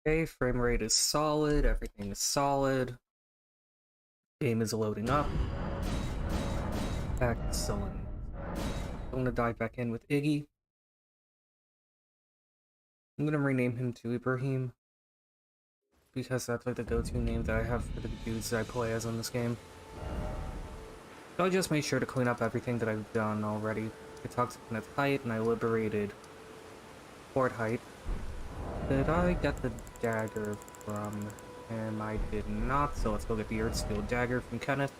Okay, frame rate is solid, everything is solid. Game is loading up. Excellent. I'm gonna dive back in with Iggy. I'm gonna rename him to Ibrahim, because that's like the go-to name that I have for the dudes that I play as in this game. So I just made sure to clean up everything that I've done already. I talked to Kenneth Height, and I liberated Fort Height. Did I get the dagger from him? I did not, so let's go get the Earthsteel dagger from Kenneth.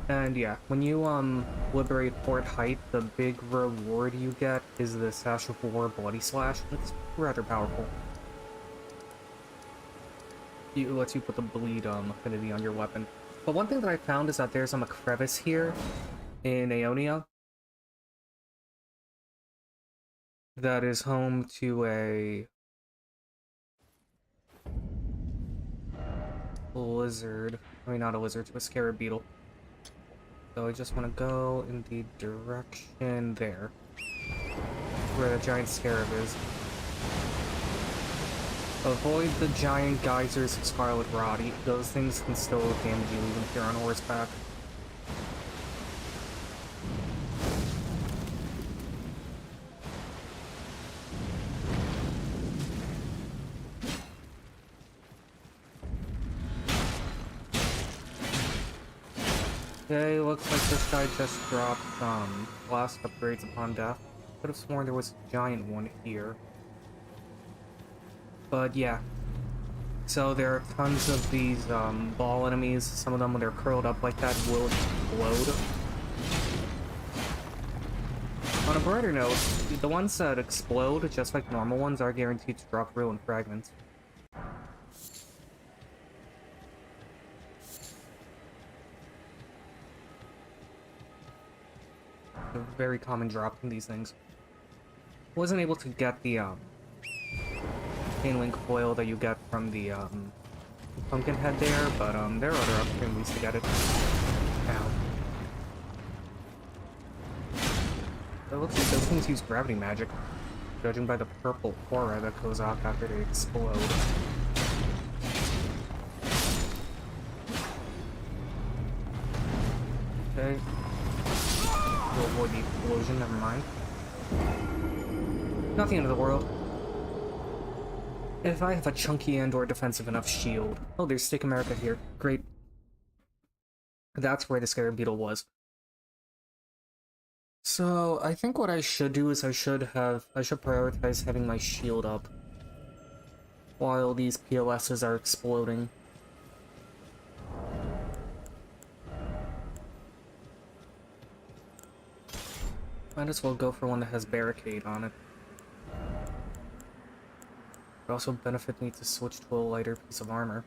And yeah, when you liberate Fort Height, the big reward you get is the Sash of War Bloody Slash. It's rather powerful. It lets you put the bleed affinity on your weapon. But one thing that I found is that there's a crevice here in Aeonia that is home to a lizard. I mean, not a lizard, to a scarab beetle. So I just want to go in the direction there, where the giant scarab is. Avoid the giant geysers of Scarlet Rot. Those things can still damage you even if you're on horseback. Okay, looks like this guy just dropped blast upgrades upon death. Could have sworn there was a giant one here. But yeah. So there are tons of these ball enemies. Some of them, when they're curled up like that, will explode. On a brighter note, the ones that explode, just like normal ones, are guaranteed to drop ruin fragments. A very common drop from these things. Wasn't able to get the chain link foil that you get from the pumpkin head there, but there are other opportunities to get it. Ow. It looks like those things use gravity magic, judging by the purple aura that goes off after they explode. Okay. To avoid the explosion, never mind. Not the end of the world. If I have a chunky and/or defensive enough shield... Oh, there's Stick America here. Great. That's where the Scarab Beetle was. So, I think what I should do is I should prioritize having my shield up while these PLSs are exploding. Might as well go for one that has barricade on it. It also benefit me to switch to a lighter piece of armor.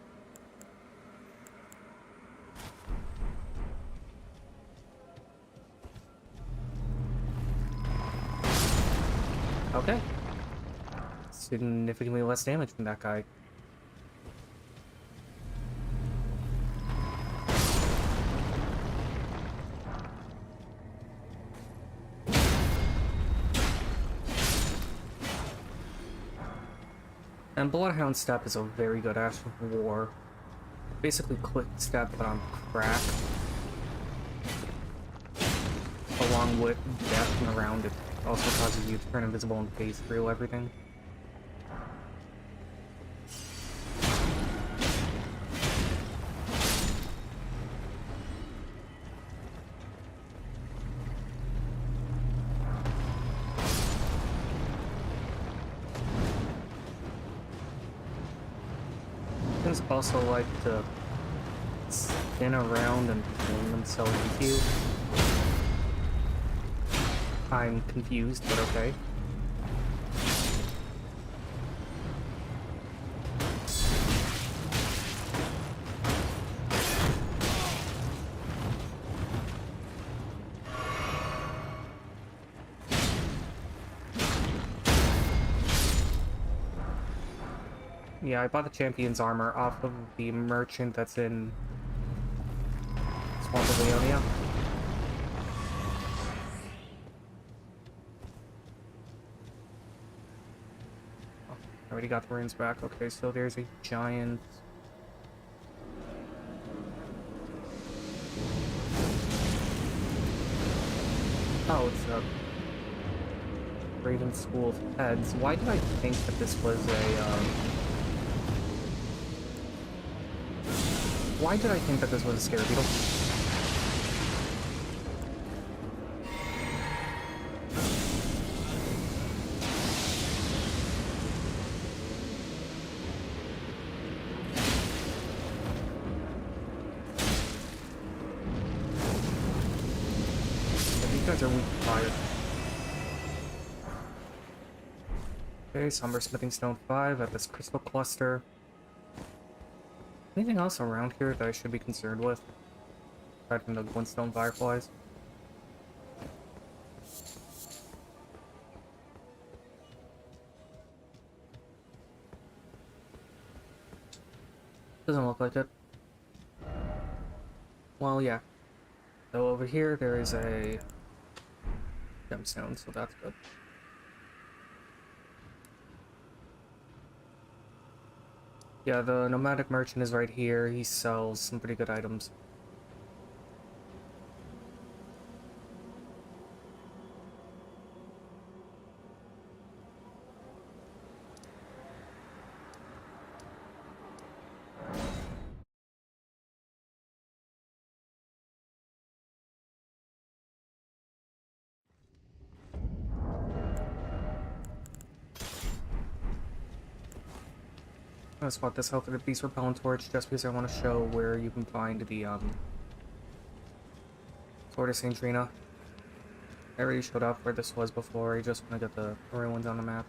Okay. Significantly less damage from that guy. And Bloodhound Step is a very good Ash of War. Basically quick step, but on crack. Along with death and around it also causes you to turn invisible and phase through everything. Also like to spin around and fling themselves into you. I'm confused, but okay. Yeah, I bought the champion's armor off of the merchant that's in Swamp of Leonia. Already got the runes back. Okay, so there's a giant... Oh, it's a Raven School of Heads. Why did I think that this was a, Why did I think that this was a Scare Beetle? These guys are weak to fire. Okay, Somber Smithing Stone 5 at this crystal cluster. Anything else around here that I should be concerned with? Aside from the Glintstone Fireflies? Doesn't look like it. Well, yeah. So over here there is a gemstone, so that's good. Yeah, the nomadic merchant is right here. He sells some pretty good items. I'm gonna spot this health of the beast repellent torch just because I want to show where you can find the Sword of Saint Trina. I already showed up where this was before. I just want to get the ruins on the map.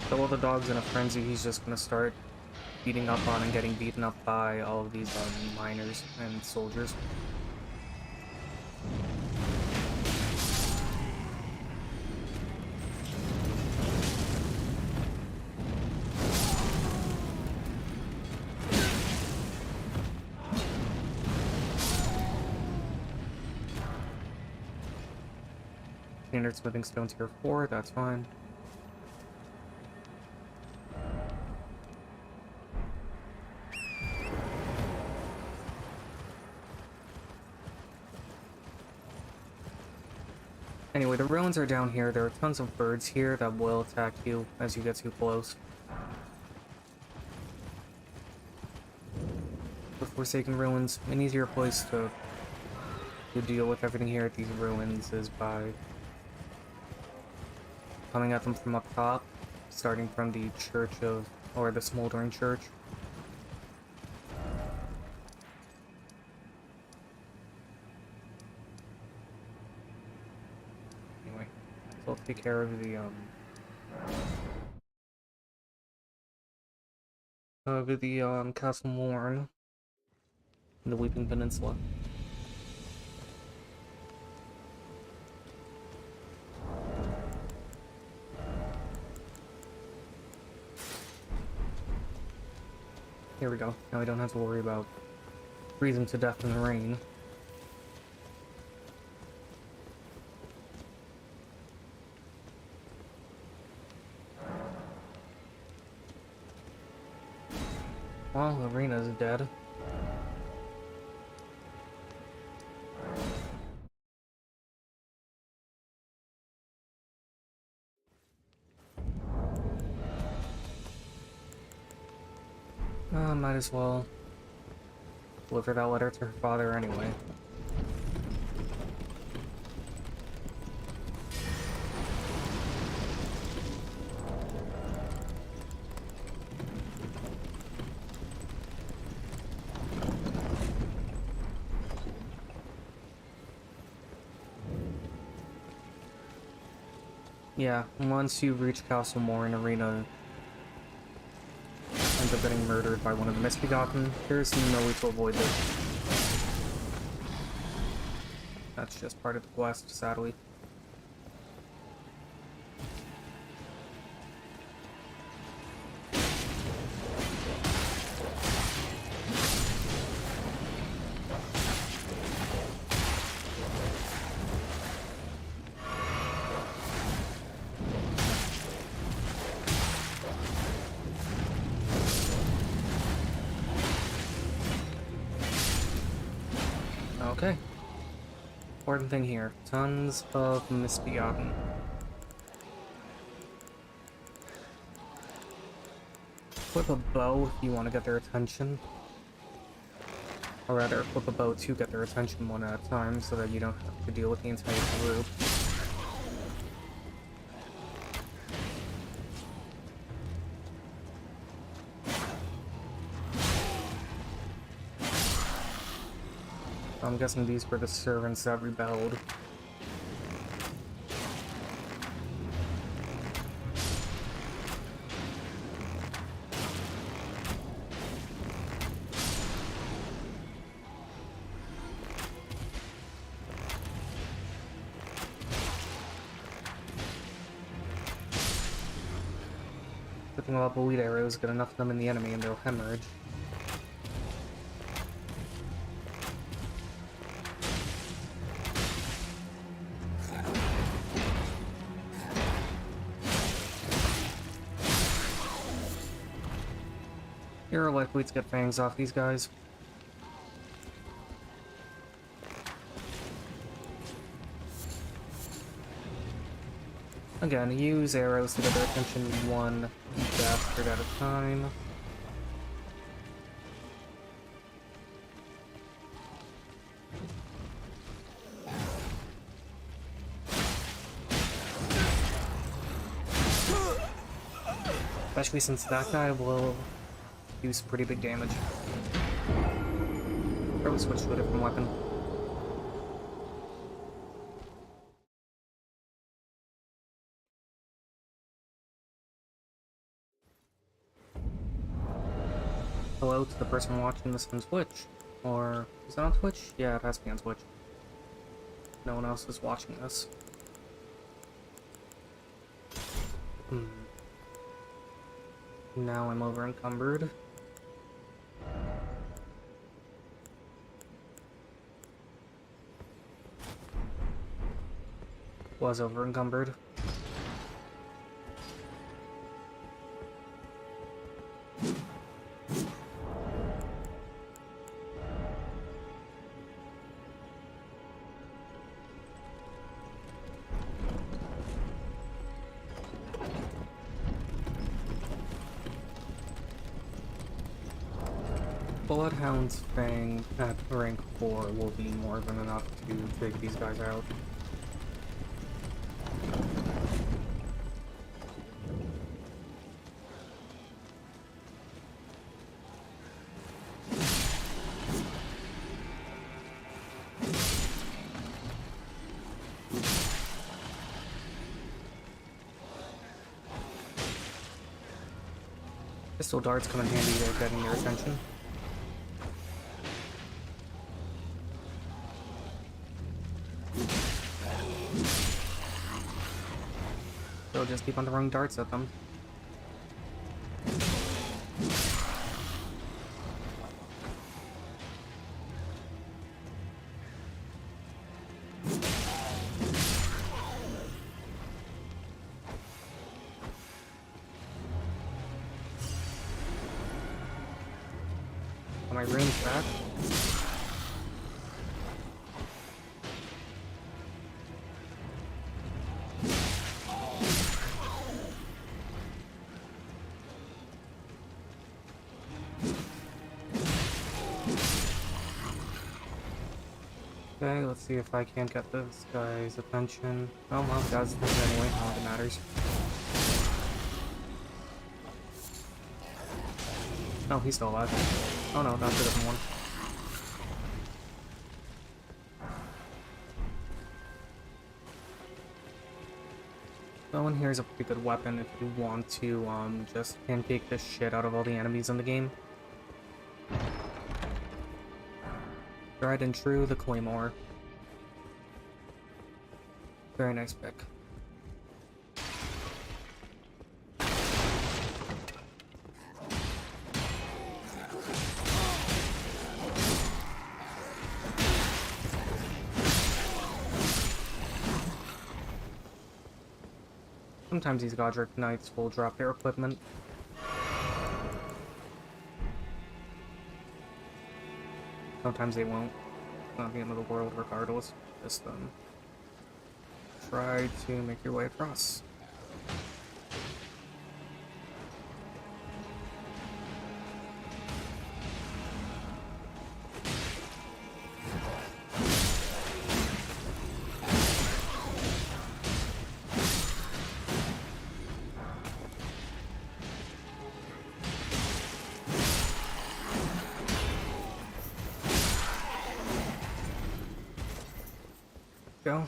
So while the dog's in a frenzy, he's just gonna start beating up on and getting beaten up by all of these miners and soldiers. Standard smithing stone tier 4, that's fine. Anyway, the ruins are down here. There are tons of birds here that will attack you as you get too close. The Forsaken Ruins, an easier place to deal with everything here at these ruins is by coming at them from up top, starting from the Church of, or the Smoldering Church. Anyway, so I'll take care of the Castle Morn in the Weeping Peninsula. Here we go. Now we don't have to worry about freezing to death in the rain. Well, the arena's dead. Might as well deliver that letter to her father anyway. Yeah, once you reach Castle Morin Arena, end up getting murdered by one of the Misbegotten. There's no way to avoid this. That's just part of the quest, sadly. Okay. Important thing here. Tons of Misbegotten. Flip a bow if you want to get their attention. Or rather, flip a bow to get their attention one at a time so that you don't have to deal with the entire group. I'm guessing these were the servants that rebelled. The thing about bleed arrows, get enough of them in the enemy and they'll hemorrhage. You're likely to get fangs off these guys. Again, use arrows to get their attention one bastard at a time. Especially since that guy will do some pretty big damage. Probably switch to a different weapon. Hello to the person watching this on Twitch. Or, is it on Twitch? Yeah, it has to be on Twitch. No one else is watching this. Now I'm over encumbered. Was over encumbered. Bloodhound's Fang at rank 4 will be more than enough to take these guys out. Pistol darts come in handy to getting your attention. So just keep on throwing darts at them. Are my runes back? Okay, let's see if I can't get this guy's attention. Oh well, that's anyway, not that matters. Oh, he's still alive. Oh no, that's a different one. Well, and here's a pretty good weapon if you want to, just pancake the shit out of all the enemies in the game. Tried and true, the Claymore. Very nice pick. Sometimes these Godric Knights will drop their equipment. Sometimes they won't. It's not the end of the world regardless. Just try to make your way across. Go.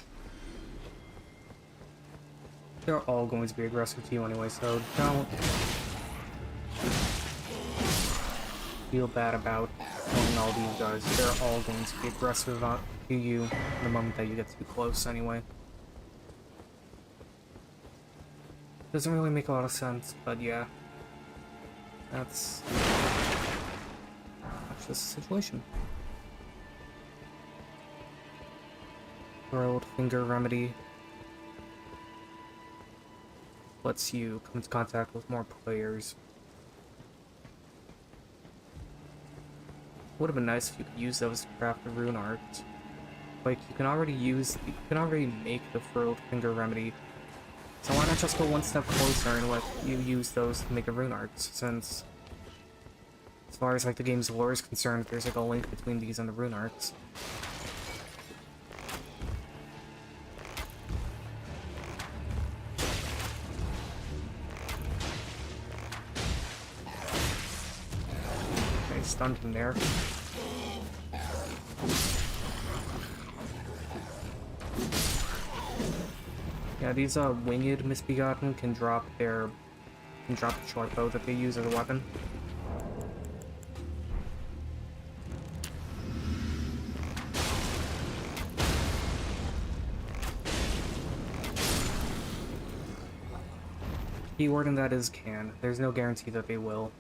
They're all going to be aggressive to you anyway, so don't feel bad about killing all these guys. They're all going to be aggressive to you the moment that you get too close anyway. Doesn't really make a lot of sense, but yeah. That's just the situation. World Finger Remedy lets you come into contact with more players. Would have been nice if you could use those to craft the rune art. Like, you can already make the Furled Finger Remedy. So why not just go one step closer and let you use those to make a rune art, since as far as like the game's lore is concerned, there's like a link between these and the rune arts. Stunned him there. Yeah, these winged misbegotten can drop the short bow that they use as a weapon. Keyword in that is can. There's no guarantee that they will.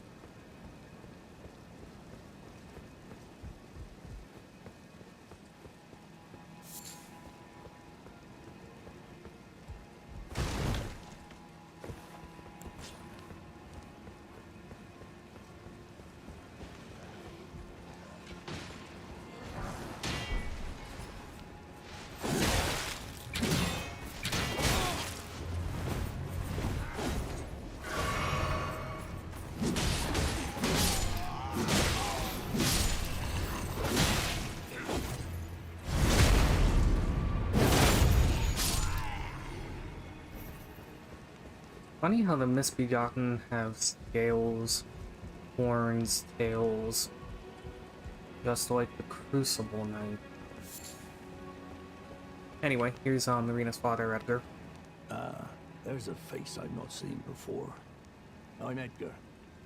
Funny how the misbegotten have scales, horns, tails, just like the Crucible Knight. Anyway, here's Marina's father, Edgar. There's a face I've not seen before. I'm Edgar,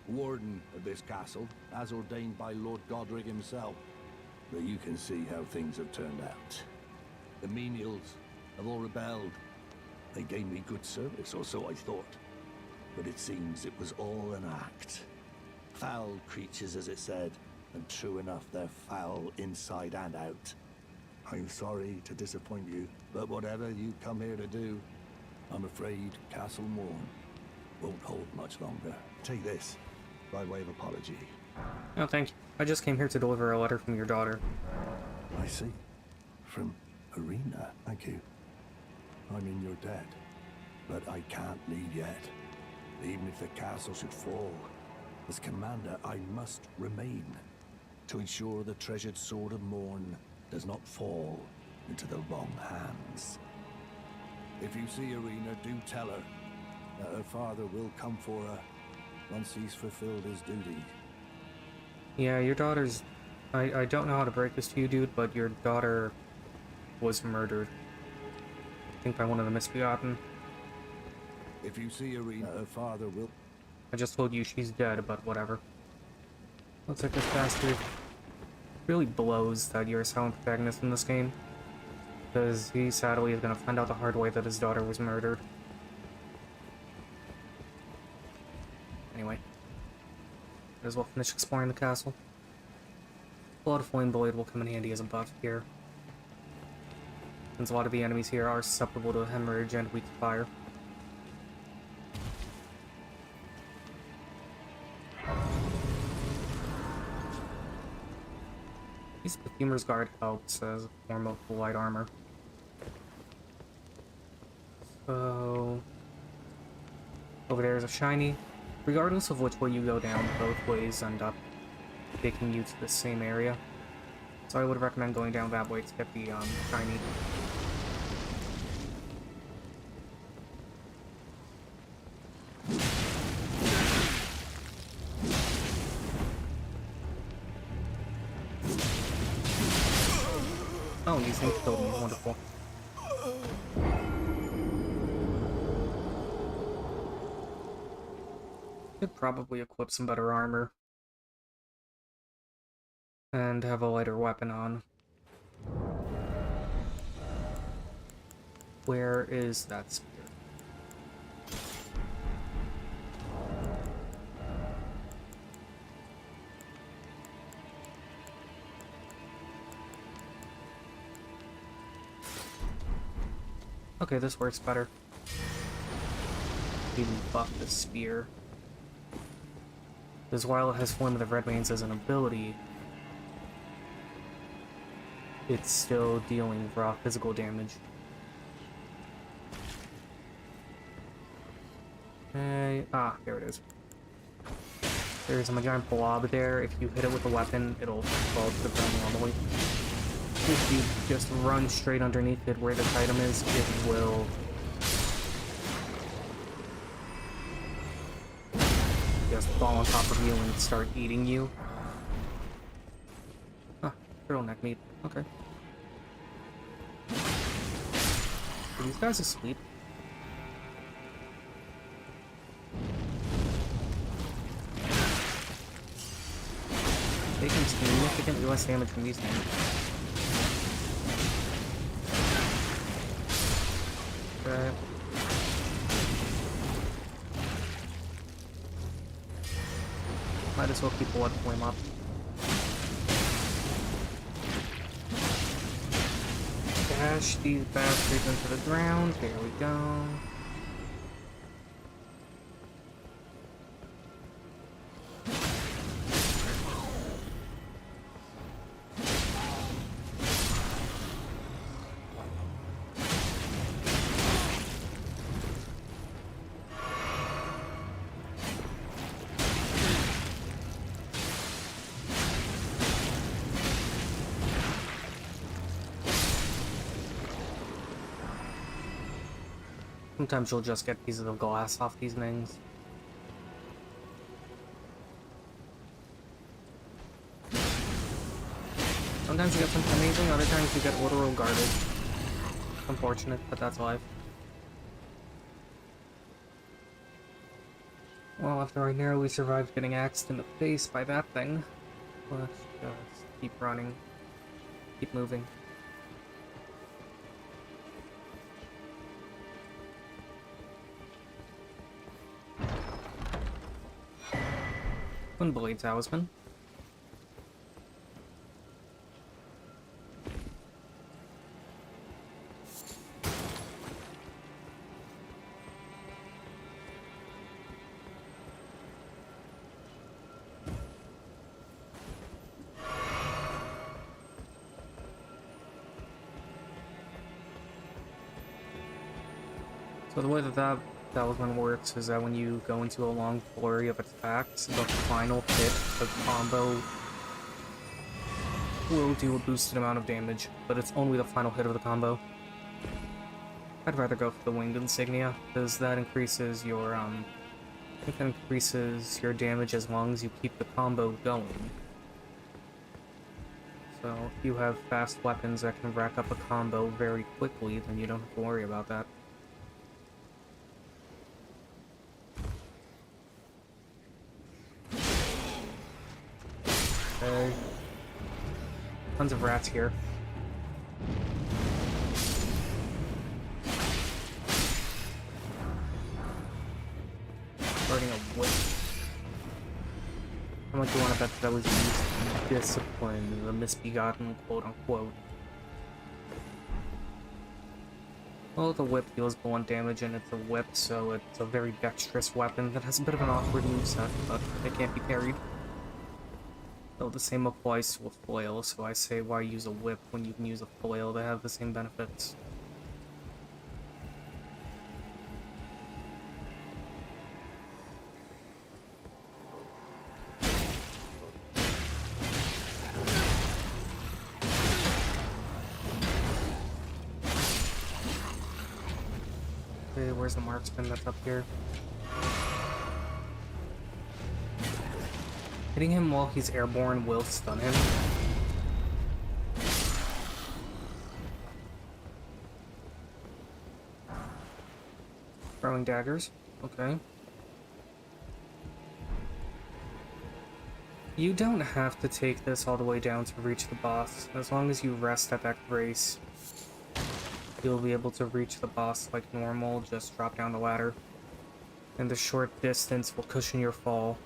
warden of this castle, as ordained by Lord Godric himself. But you can see how things have turned out. The menials have all rebelled. They gave me good service, or so I thought. But it seems it was all an act. Foul creatures, as it said, and true enough, they're foul inside and out. I'm sorry to disappoint you, but whatever you come here to do, I'm afraid Castle Morn won't hold much longer. Take this, by way of apology. Oh, thank you. I just came here to deliver a letter from your daughter. I see. From Irina, thank you. I'm in your debt, but I can't leave yet. Even if the castle should fall, as commander, I must remain to ensure the treasured sword of Morn does not fall into the wrong hands. If you see Irina, do tell her that her father will come for her once he's fulfilled his duty. Yeah, your daughter's... I don't know how to break this to you, dude, but your daughter was murdered. I think by one of the misbegotten. If you see Irina, her father will... I just told you she's dead, but whatever. Looks like this bastard really blows that you're a silent protagonist in this game, because he sadly is gonna find out the hard way that his daughter was murdered. Anyway, might as well finish exploring the castle. Blood Flame Blade will come in handy as a buff here, since a lot of the enemies here are susceptible to hemorrhage and weak to fire. At least Perfumer's Guard helps as a form of light armor. So... over there is a shiny. Regardless of which way you go down, both ways end up taking you to the same area. So I would recommend going down that way to get the shiny. Oh, these things killed me. Wonderful. Could probably equip some better armor. And have a lighter weapon on. Where is that spear? Okay, this works better. Even buff the spear. Because while it has Formative Red Veins as an ability, it's still dealing raw physical damage. Okay, there it is. There's a giant blob there. If you hit it with a weapon, it'll fall to the ground normally. If you just run straight underneath it where this item is, it will just fall on top of you and start eating you. Huh, turtleneck meat. Okay. Are these guys asleep? Taking significantly less damage from these things. Okay. Might as well keep Blood Flame up. Dash these bastards into the ground. There we go. Sometimes you'll just get pieces of glass off these things. Sometimes you get something amazing, other times you get literal garbage. Unfortunate, but that's life. Well, after I narrowly survived getting axed in the face by that thing, let's just keep running. Keep moving. Blade Talisman. So the way that Talisman works is that when you go into a long flurry of attacks, the final hit of the combo will do a boosted amount of damage, but it's only the final hit of the combo. I'd rather go for the Winged Insignia, because that increases your, I think that increases your damage as long as you keep the combo going. So if you have fast weapons that can rack up a combo very quickly, then you don't have to worry about that. Tons of rats here. Starting a whip. How much do you want to bet that was used to discipline the misbegotten, quote-unquote? Well, the whip deals 1 damage, and it's a whip, so it's a very dexterous weapon that has a bit of an awkward moveset, but it can't be parried. Though the same applies to a flail, so I say why use a whip when you can use a flail to have the same benefits. Okay, where's the marksman that's up here? Hitting him while he's airborne will stun him. Throwing daggers. Okay. You don't have to take this all the way down to reach the boss. As long as you rest at that grace, you'll be able to reach the boss like normal, just drop down the ladder. And the short distance will cushion your fall.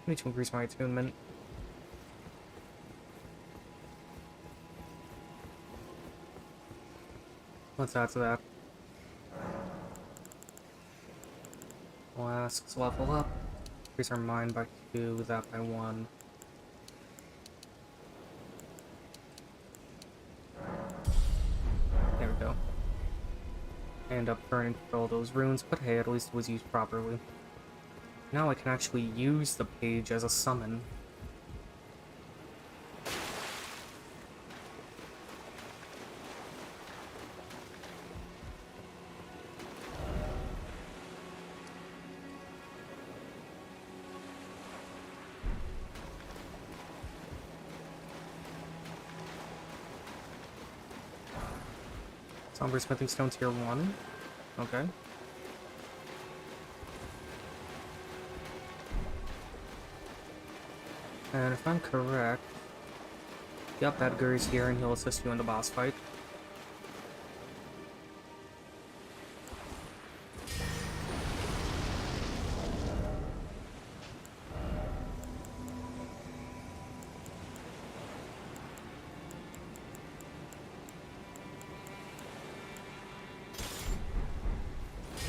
I need to increase my attunement. Let's add to that. Flasks level up. Increase our mind by 2, that by 1. There we go. End up burning through all those runes, but hey, at least it was used properly. Now I can actually use the page as a summon. Somber Smithing Stone tier 1. Okay. And if I'm correct... Yep, Edgar is here and he'll assist you in the boss fight.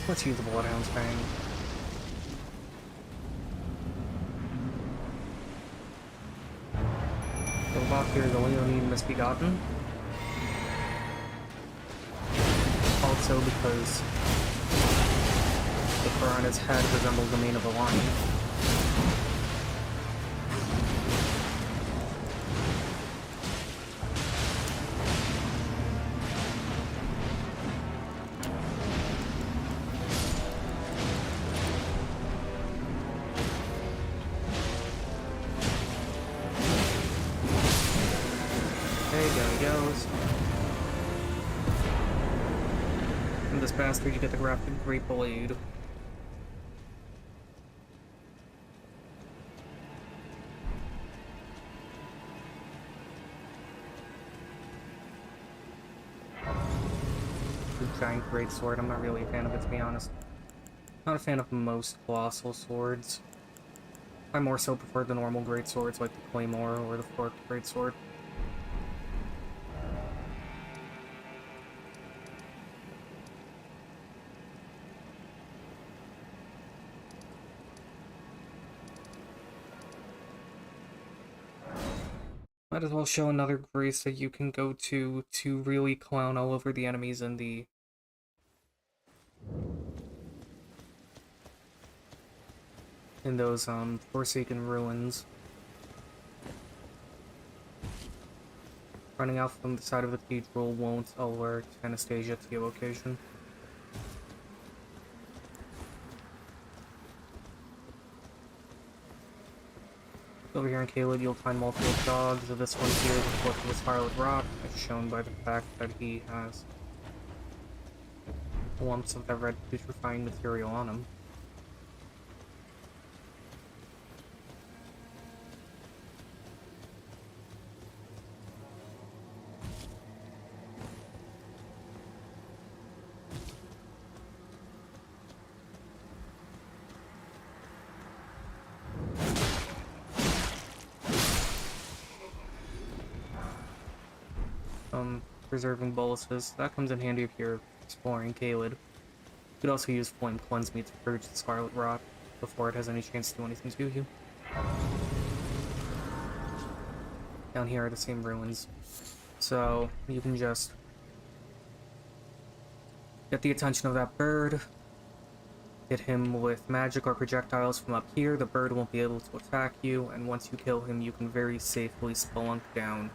Let's use the Bloodhound's Fang. The bot here is only need Misbegotten. Also because the fur on its head resembles the mane of a lion. From this bastard, you get the grafted Great Blade. The giant great sword, I'm not really a fan of it, to be honest. Not a fan of most colossal swords. I more so prefer the normal great swords like the Claymore or the Forked Great Sword. Might as well show another grace that you can go to really clown all over the enemies in the... in those, Forsaken Ruins. Running out from the side of the cathedral won't alert Anastasia to your location. Over here in Caleb, you'll find multiple dogs. Of this one here, the fourth of the Scarlet Rot, as shown by the fact that he has lumps of that red putrefying material on him. Preserving boluses. That comes in handy if you're exploring Caelid. You could also use Flame Cleanse Me to purge the Scarlet Rot before it has any chance to do anything to you. Down here are the same ruins. So, you can just get the attention of that bird, hit him with magic or projectiles from up here. The bird won't be able to attack you, and once you kill him, you can very safely spelunk down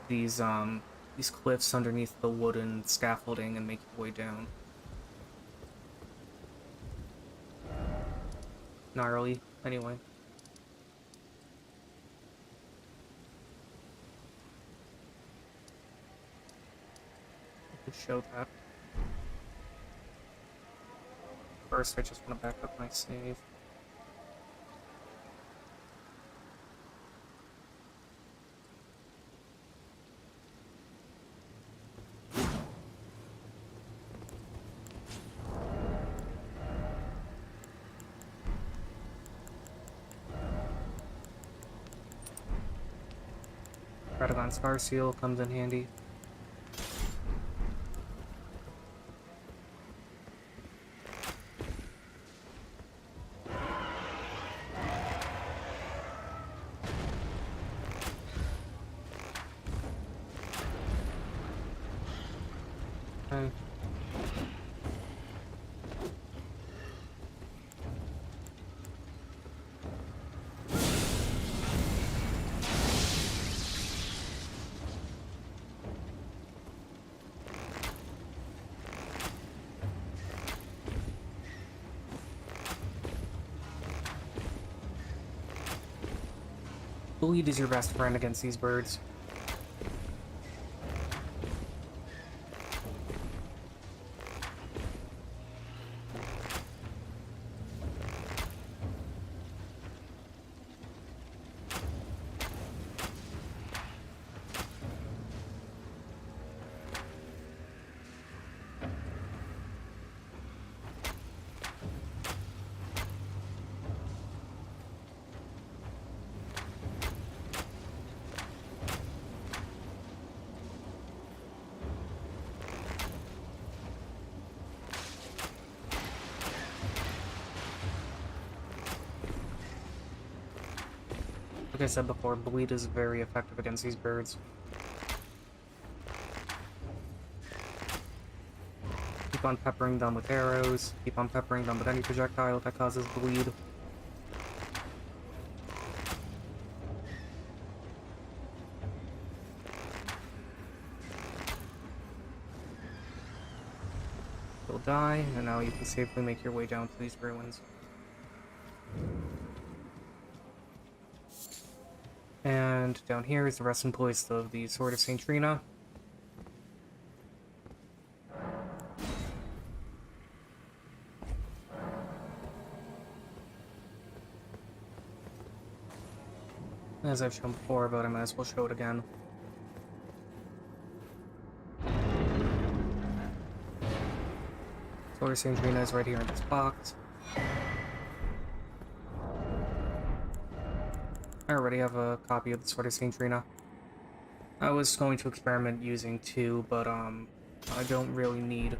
these cliffs underneath the wooden scaffolding and make your way down. Gnarly, anyway. I could show that. First, I just want to back up my save. Radagon Scar Seal comes in handy. Okay. Bleed is your best friend against these birds. Like I said before, bleed is very effective against these birds. Keep on peppering them with arrows, keep on peppering them with any projectile that causes bleed. You'll die, and now you can safely make your way down to these ruins. And down here is the resting place of the Sword of St. Trina. As I've shown before, but I might as well show it again. Sword of St. Trina is right here in this box. I already have a copy of the Sword of St. Trina. I was going to experiment using two, but I don't really need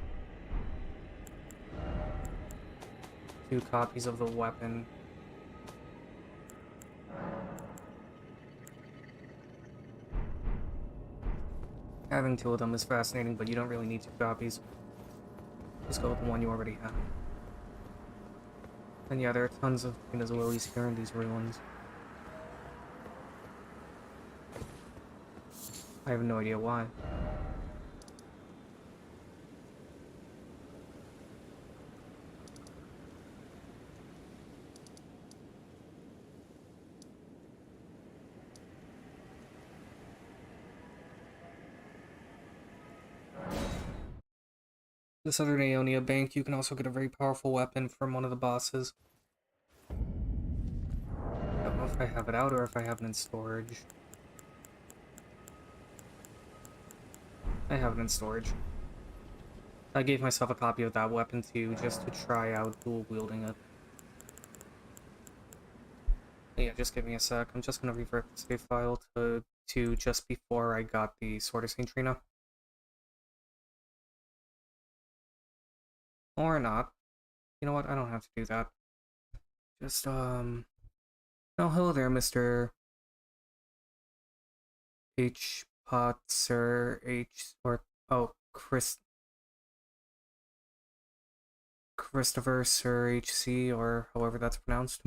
two copies of the weapon. Having two of them is fascinating, but you don't really need two copies. Just go with the one you already have. And yeah, there are tons of Trina's lilies here in these ruins. I have no idea why. the Southern Aeonia Bank, you can also get a very powerful weapon from one of the bosses. I don't know if I have it out or if I have it in storage. I have it in storage. I gave myself a copy of that weapon too, just to try out dual wielding it. Yeah, just give me a sec. I'm just gonna revert the save file to just before I got the Sword of Saint Trina. Or not. You know what? I don't have to do that. Just, Oh, hello there, Mr. H. Potzer H. Or, oh, Christopher Sir HC, or however that's pronounced.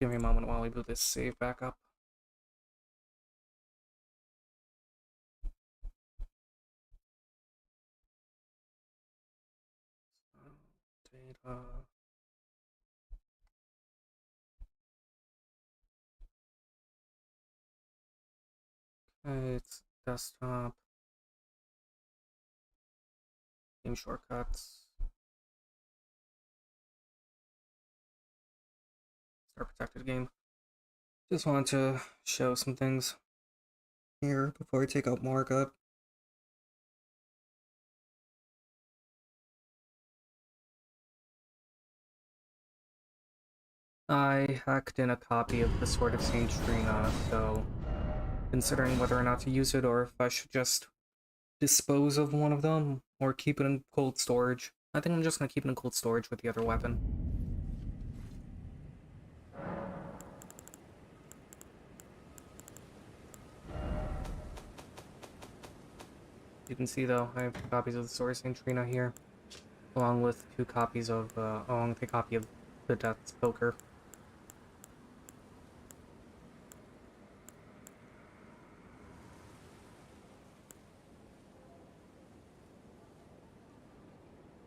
Give me a moment while we boot this save back up. Data. Okay, it's desktop. Game shortcuts. Start protected game. Just wanted to show some things here before I take out markup. I hacked in a copy of the Sword of Saint Trina, so considering whether or not to use it or if I should just dispose of one of them or keep it in cold storage. I think I'm just gonna keep it in cold storage with the other weapon. You can see though, I have 2 copies of the Sword of Saint Trina here, along with 2 copies of, along with a copy of the Death's Poker.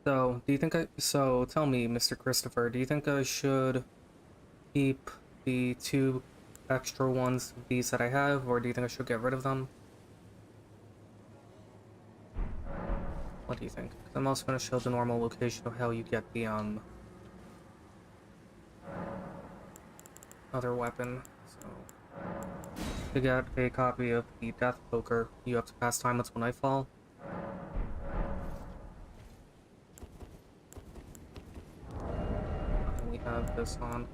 So, so tell me, Mr. Christopher, do you think I should keep the 2 extra ones of these that I have, or do you think I should get rid of them? What do you think? 'Cause I'm also going to show the normal location of how you get the, other weapon. So, to get a copy of the Death Poker, you have to pass time until nightfall. And we have this on.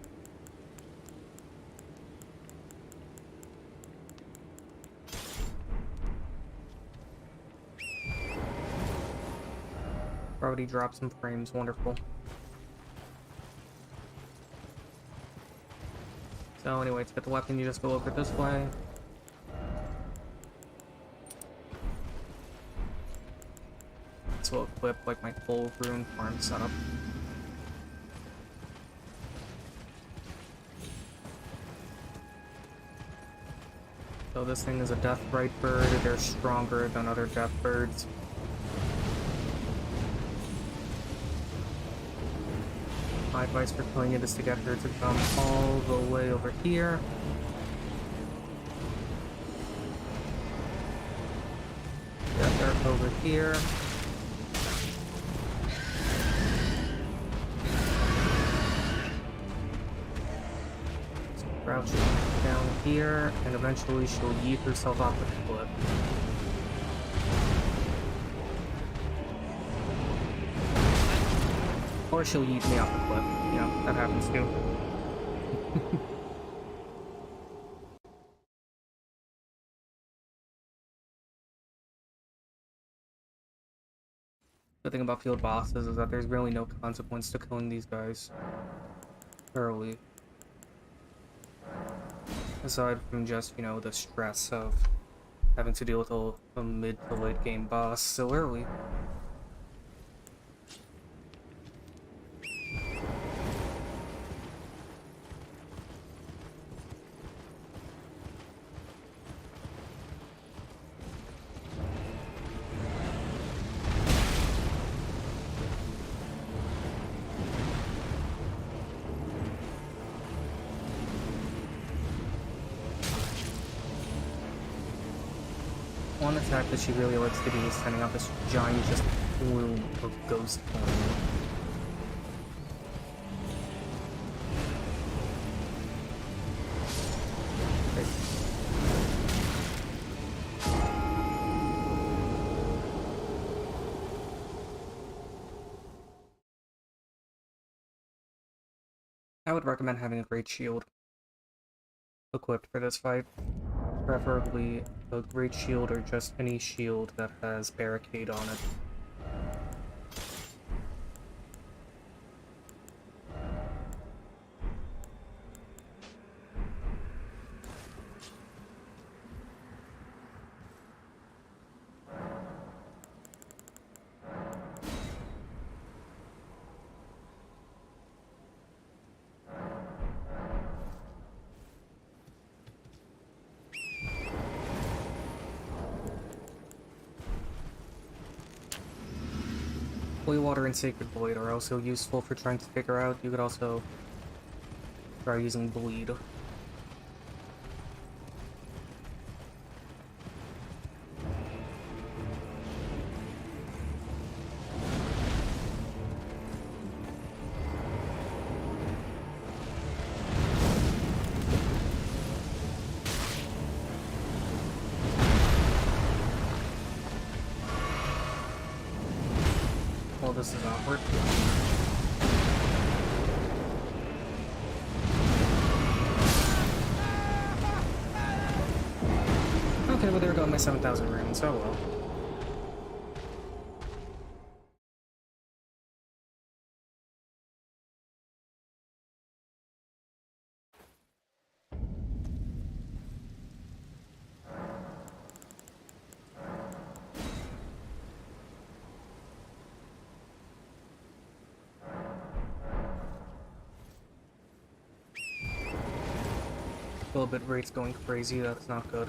Already dropped some frames, wonderful. So anyway, to get the weapon, you just go over this way. This will equip like my full rune farm setup. So this thing is a Deathrite bird. They're stronger than other death birds. My advice for killing it is to get her to come all the way over here. Get her over here. So crouch down here, and eventually she'll yeet herself off the cliff. Or she'll yeet me off the cliff. You know, that happens too. The thing about field bosses is that there's really no consequence to killing these guys early. Aside from just, you know, the stress of having to deal with a mid to late game boss so early. one attack that she really likes to do is sending out this giant just plume of ghost flame. I would recommend having a great shield equipped for this fight. Preferably a great shield or just any shield that has barricade on it. Holy Water and Sacred Void are also useful for trying to figure out. You could also try using Bleed. Well, this is awkward. Okay, well there go my 7,000 runes, oh well. A little bit rate's going crazy, that's not good.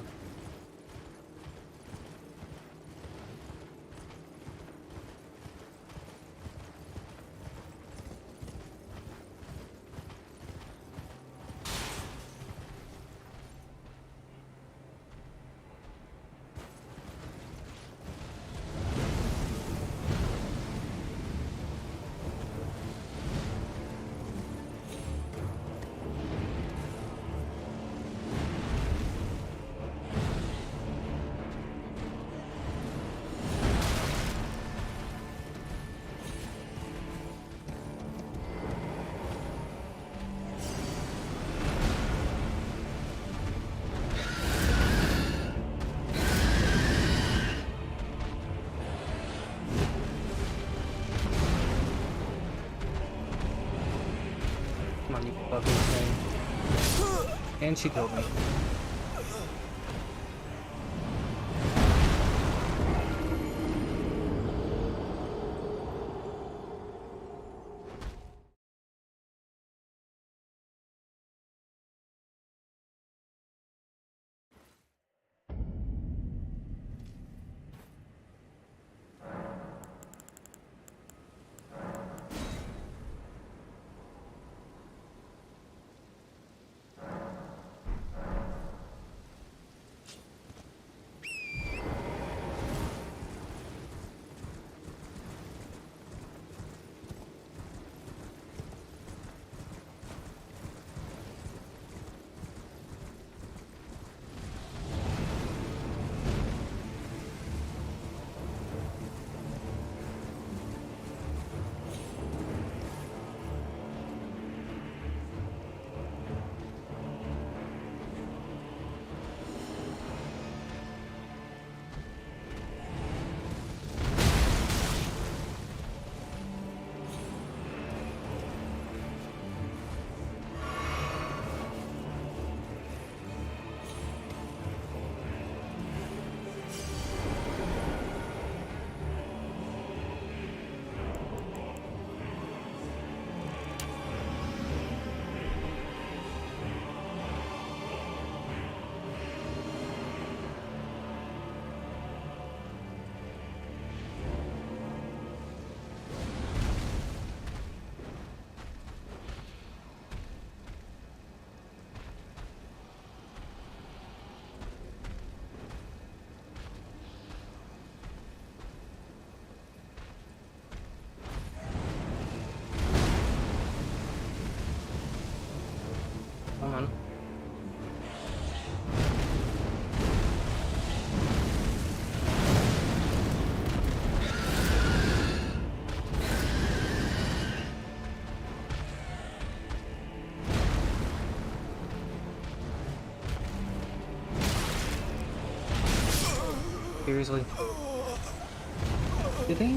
Come on, you fucking thing. And she killed me. Seriously? Did they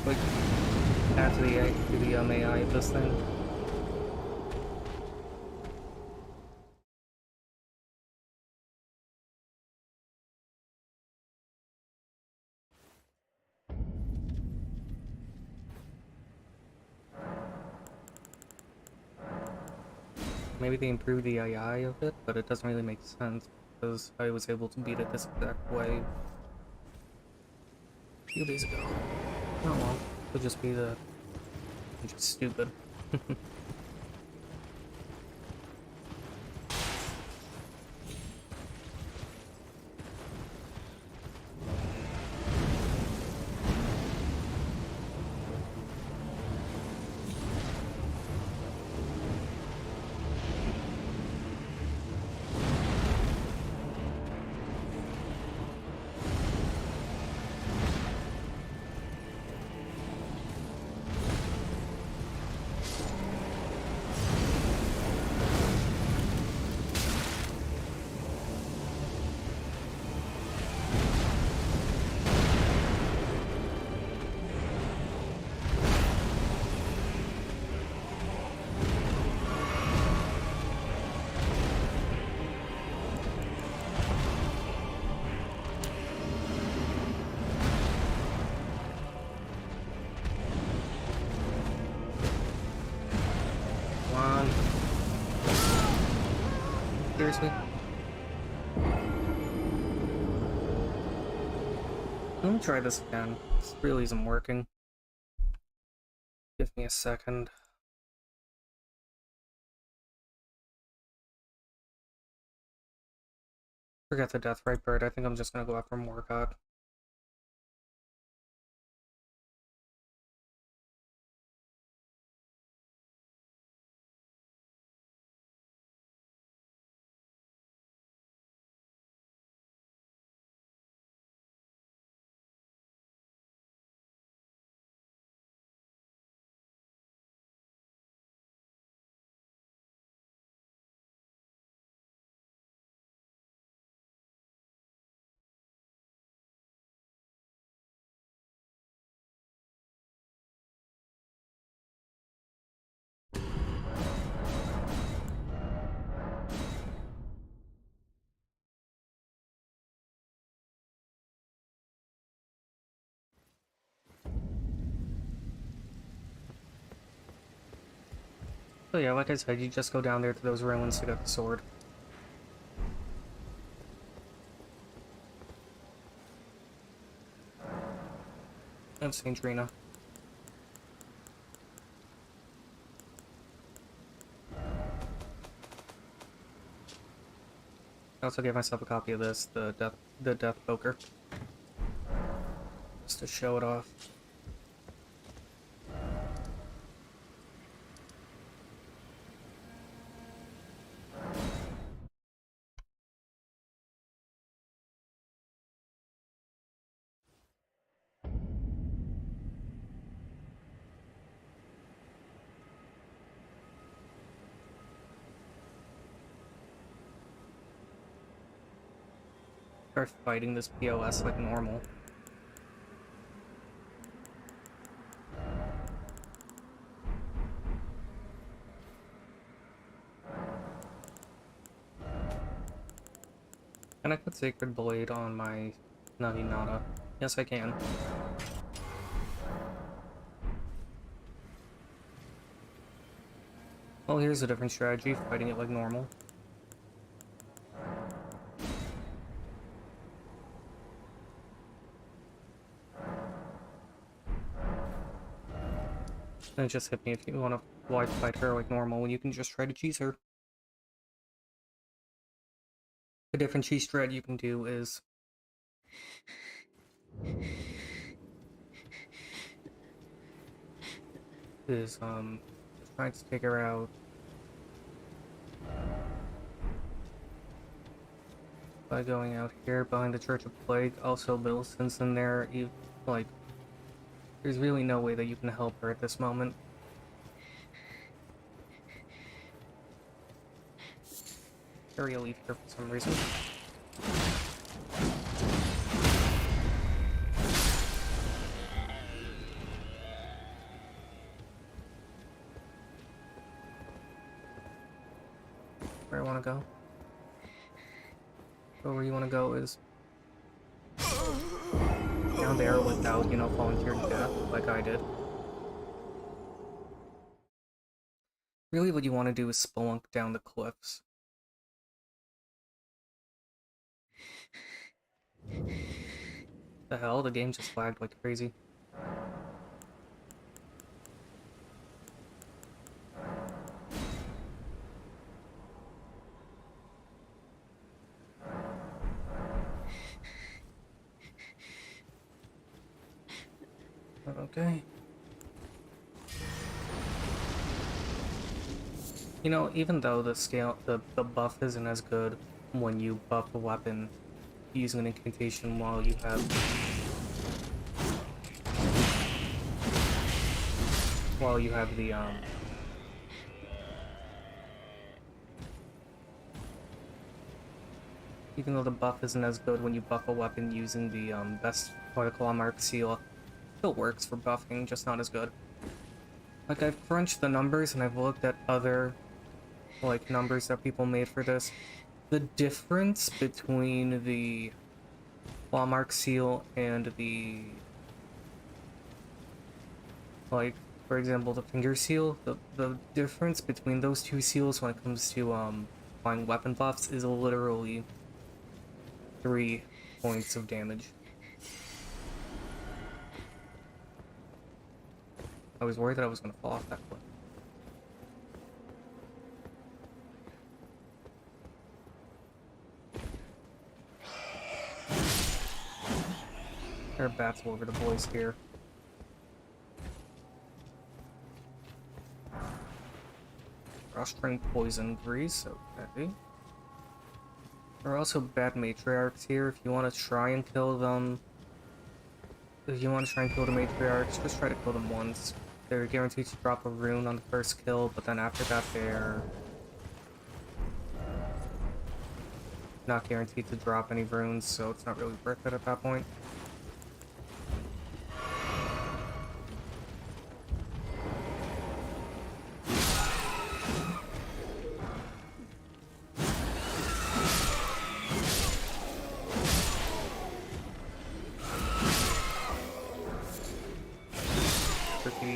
like add to the AI of this thing? Maybe they improved the AI of it, but it doesn't really make sense because I was able to beat it this exact way a few days ago. Oh well, could just be that I'm just stupid. Come on. Seriously? Let me try this again. This really isn't working. Give me a second. Forget the Deathrite Bird. I think I'm just gonna go after Morgott. So yeah, like I said, you just go down there to those ruins to get the sword. And Saint Rina. I also gave myself a copy of this, the Death Poker, just to show it off. Start fighting this POS like normal. Can I put Sacred Blade on my Naginata? Yes, I can. Well, here's a different strategy, fighting it like normal. And it just hit me if you want to why fight her like normal when you can just try to cheese her. A different cheese strat you can do is trying to take her out by going out here behind the Church of Plague. Also, Millicent's in there. Like, there's really no way that you can help her at this moment. Very elite here for some reason. where I want to go. So where you want to go is down there without, you know, falling to your death like I did. Really what you want to do is spelunk down the cliffs. The hell? The game just lagged like crazy. Okay. You know, even though the buff isn't as good when you buff a weapon using an incantation while you have the even though the buff isn't as good when you buff a weapon using the best particle mark seal, still works for buffing, just not as good. Like, I've crunched the numbers and I've looked at other like numbers that people made for this. The difference between the claw mark seal and the, like, for example, the finger seal, the difference between those two seals when it comes to applying weapon buffs is literally 3 points of damage. I was worried that I was going to fall off that cliff. There are bats all over the boys here. Drawstring poison grease, okay. There are also bad matriarchs here. If you want to try and kill them, if you want to try and kill the matriarchs, just try to kill them once. They're guaranteed to drop a rune on the first kill, but then after that they're not guaranteed to drop any runes, so it's not really worth it at that point.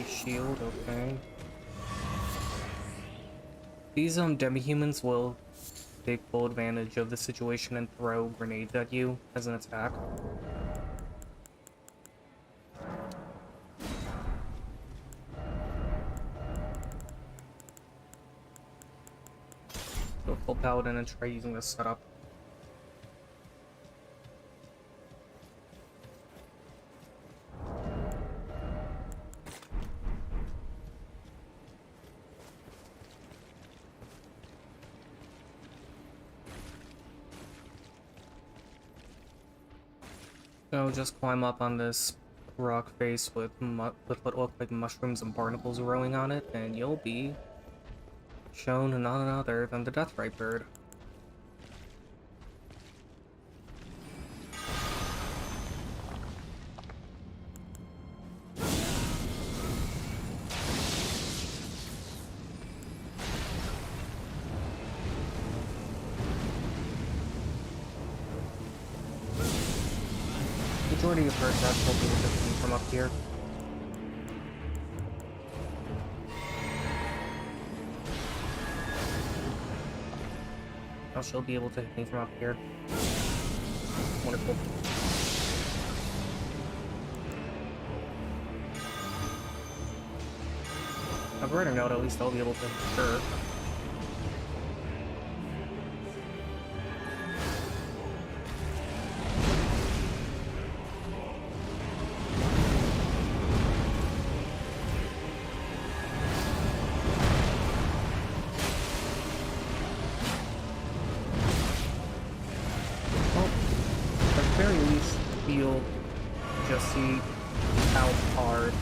Shield, okay. These demi-humans will take full advantage of the situation and throw grenades at you as an attack. Go full paladin and try using this setup. So just climb up on this rock face with what look like mushrooms and barnacles growing on it, and you'll be shown none other than the Deathrite bird. Majority of her attacks will be able to see from up here. Now she'll be able to hit me from up here. Wonderful. A brighter note, at least I'll be able to hit her. Very least he'll just see how hard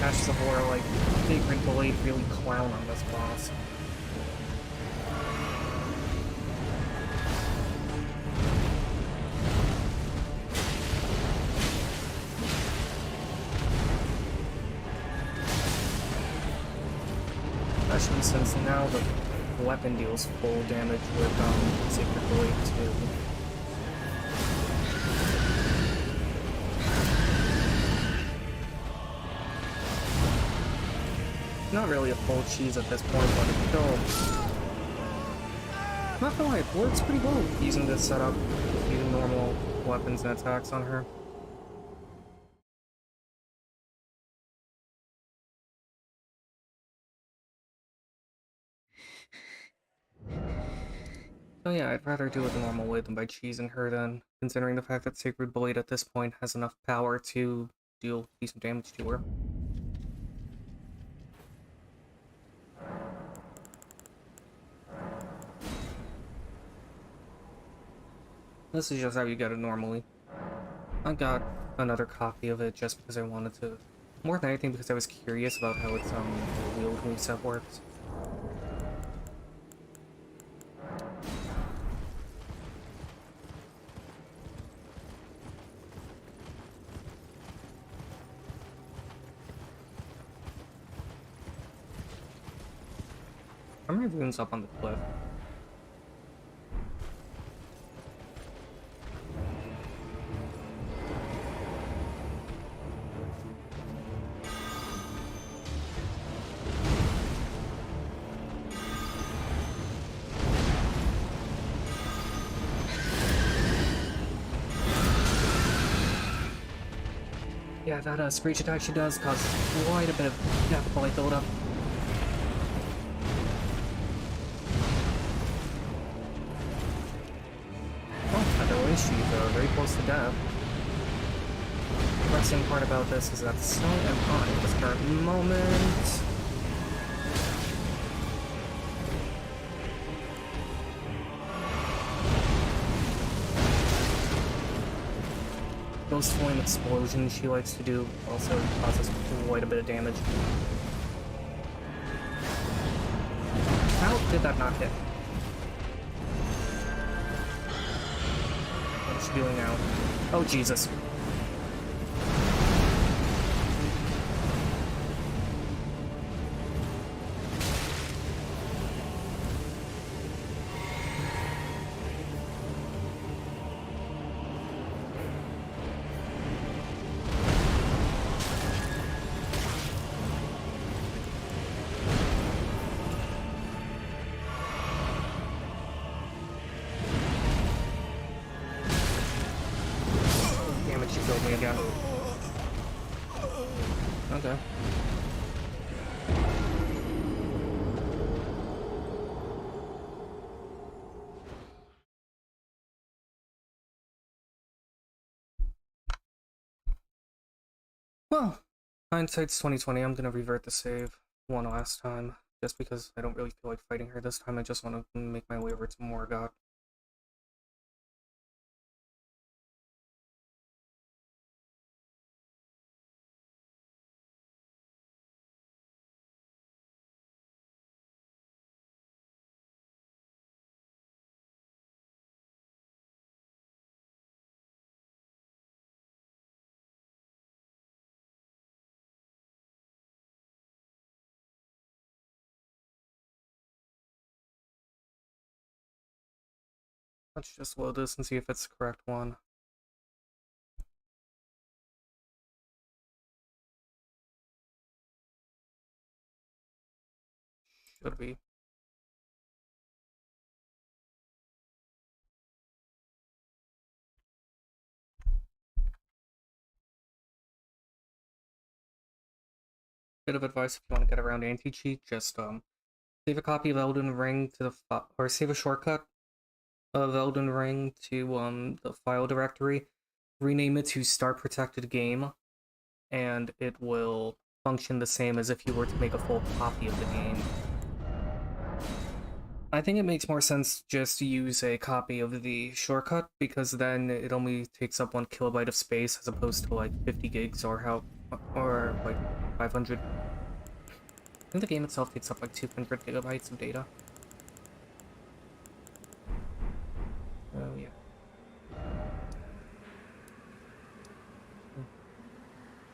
Ashes of War, like, Sacred Blade really clown on this boss. Especially since now the weapon deals full damage with Sacred Blade too. Not really a full cheese at this point, but it's still... Not gonna lie, it works pretty well using this setup, using normal weapons and attacks on her. So yeah, I'd rather do it the normal way than by cheesing her then, considering the fact that Sacred Blade at this point has enough power to deal decent damage to her. This is just how you get it normally. I got another copy of it just because I wanted to, more than anything because I was curious about how its wield reset works. How many runes up on the cliff? Yeah, that screech attack she does cause quite a bit of capital buildup. Oh, either way, she's very close to death. The interesting part about this is that so am I at this current moment. Ghost Flame Explosion she likes to do also causes quite a bit of damage. How did that not hit? What is she doing now? Oh, Jesus. Damn it, she killed me again. Okay. Well, hindsight's 2020. I'm gonna revert the save one last time, just because I don't really feel like fighting her this time. I just want to make my way over to Morgoth. Let's just load this and see if it's the correct one. Should be. Bit of advice if you want to get around anti-cheat, just save a copy of Elden Ring to the or save a shortcut of Elden Ring to the file directory, rename it to Start Protected Game, and it will function the same as if you were to make a full copy of the game. I think it makes more sense just to use a copy of the shortcut, because then it only takes up 1 kilobyte of space as opposed to like 50 gigs or like 500. I think the game itself takes up like 200 gigabytes of data. Oh yeah.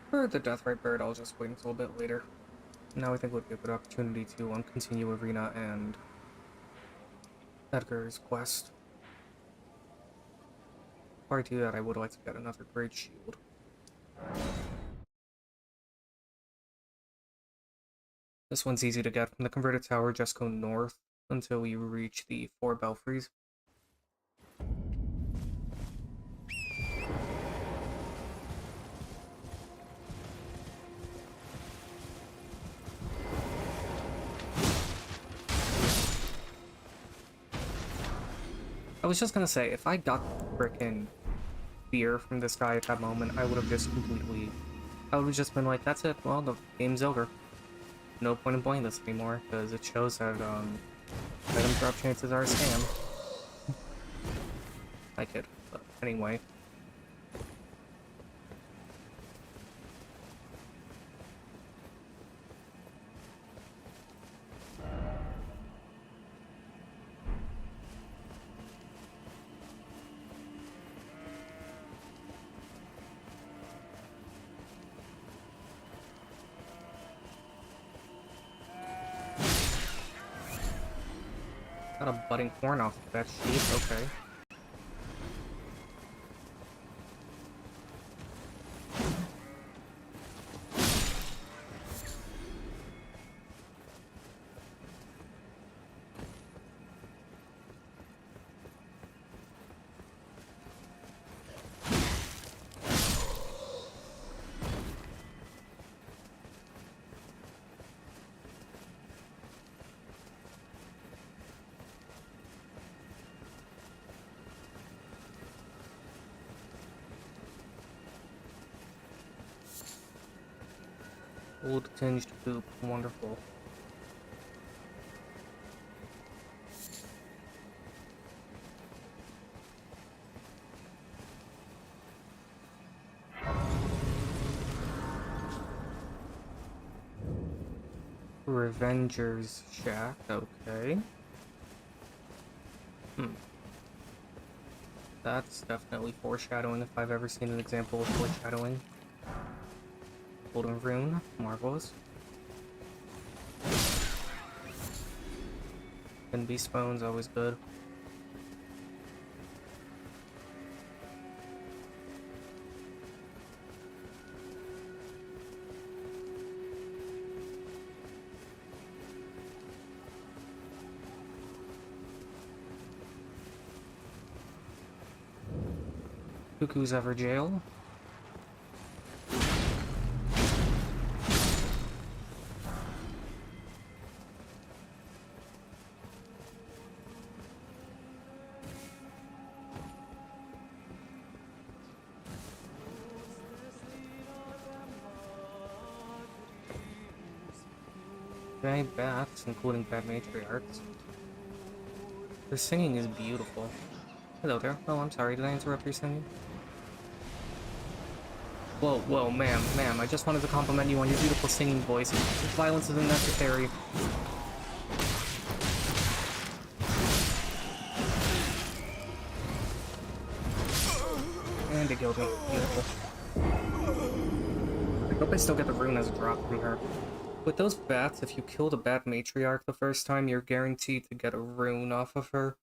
For the Deathrite Bird, I'll just wait until a bit later. Now I think would be a good opportunity to continue Arena and Edgar's quest. Before I do that, I would like to get another great shield. This one's easy to get from the converted tower. Just go north until you reach the 4 belfries. I was just gonna say, if I got frickin' fear from this guy at that moment, I would have just completely... I would have just been like, that's it, well, the game's over. No point in playing this anymore, because it shows that, item drop chances are a scam. I kid, but anyway. Got a budding corn off of that sheep, okay. Old tinged poop, wonderful. Revenger's Shack, okay. That's definitely foreshadowing if I've ever seen an example of foreshadowing. Golden Rune, marvelous. And Beast Bones, always good. Cuckoo's Ever Jail. Okay, bats, including bad matriarchs. Their singing is beautiful. Hello there. Oh, I'm sorry, did I interrupt your singing? Whoa, whoa, ma'am, I just wanted to compliment you on your beautiful singing voice. Violence isn't necessary. And it killed me. Beautiful. I hope I still get the rune as a drop from her. With those bats, if you kill the bat matriarch the first time, you're guaranteed to get a rune off of her.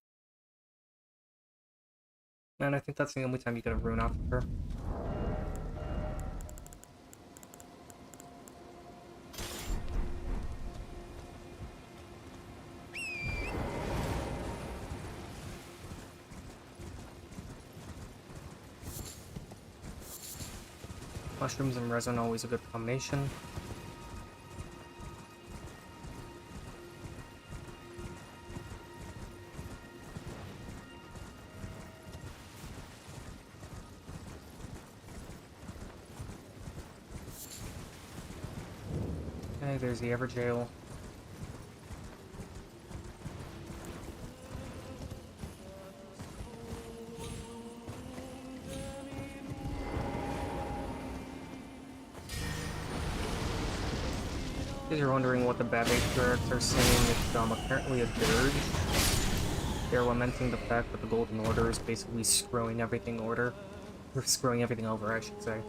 And I think that's the only time you get a rune off of her. Mushrooms and resin, always a good combination. Okay, there's the Everjail. If you're wondering what the bad matriarchs are saying, it's apparently a dirge. They're lamenting the fact that the Golden Order is basically screwing everything over, I should say.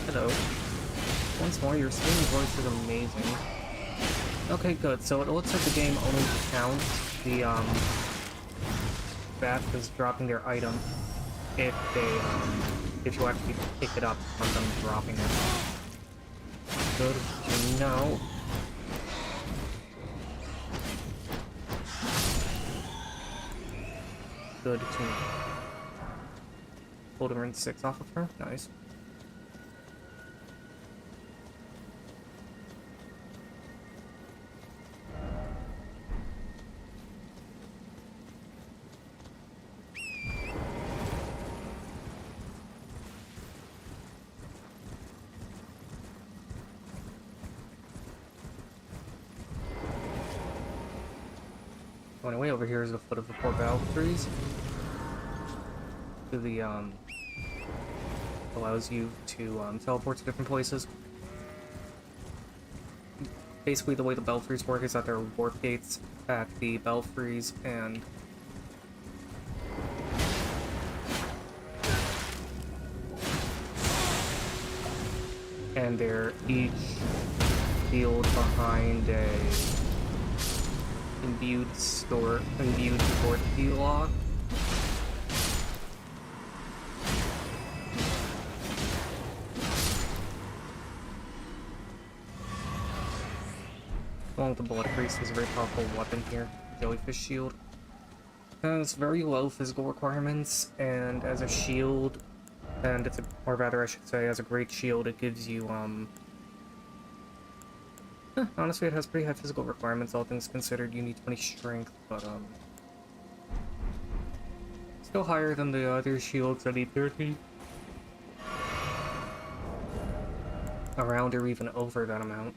Hello. Once more, your singing voice is amazing. Okay, good. So it looks like the game only counts the Baptists dropping their item if they if you actually pick it up on them dropping it. Good to know. Good to know. Pulled a 6 off of her. Nice. Oh, anyway, over here is the foot of the 4 Valkyries. To the, allows you to, teleport to different places. Basically, the way the Belfries work is that there are warp gates at the Belfries, and they're each sealed behind a imbued sword key lock. Along with the Blood Priest is a very powerful weapon here, Jellyfish Shield. It has very low physical requirements, and as a shield, or rather I should say as a great shield, it gives you, honestly it has pretty high physical requirements, all things considered. You need 20 strength, but, still higher than the other shields that need 30. Around or even over that amount.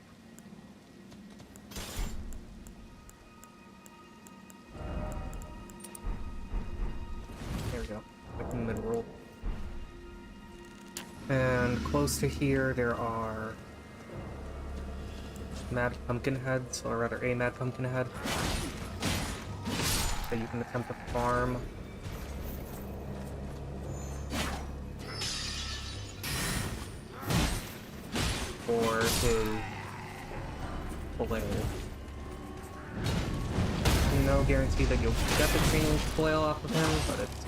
There we go, like mid-roll. And close to here, there are Mad Pumpkin Heads, or rather a Mad Pumpkin Head, that you can attempt to farm. For his flail. No guarantee that you'll get the chain flail off of him, but it's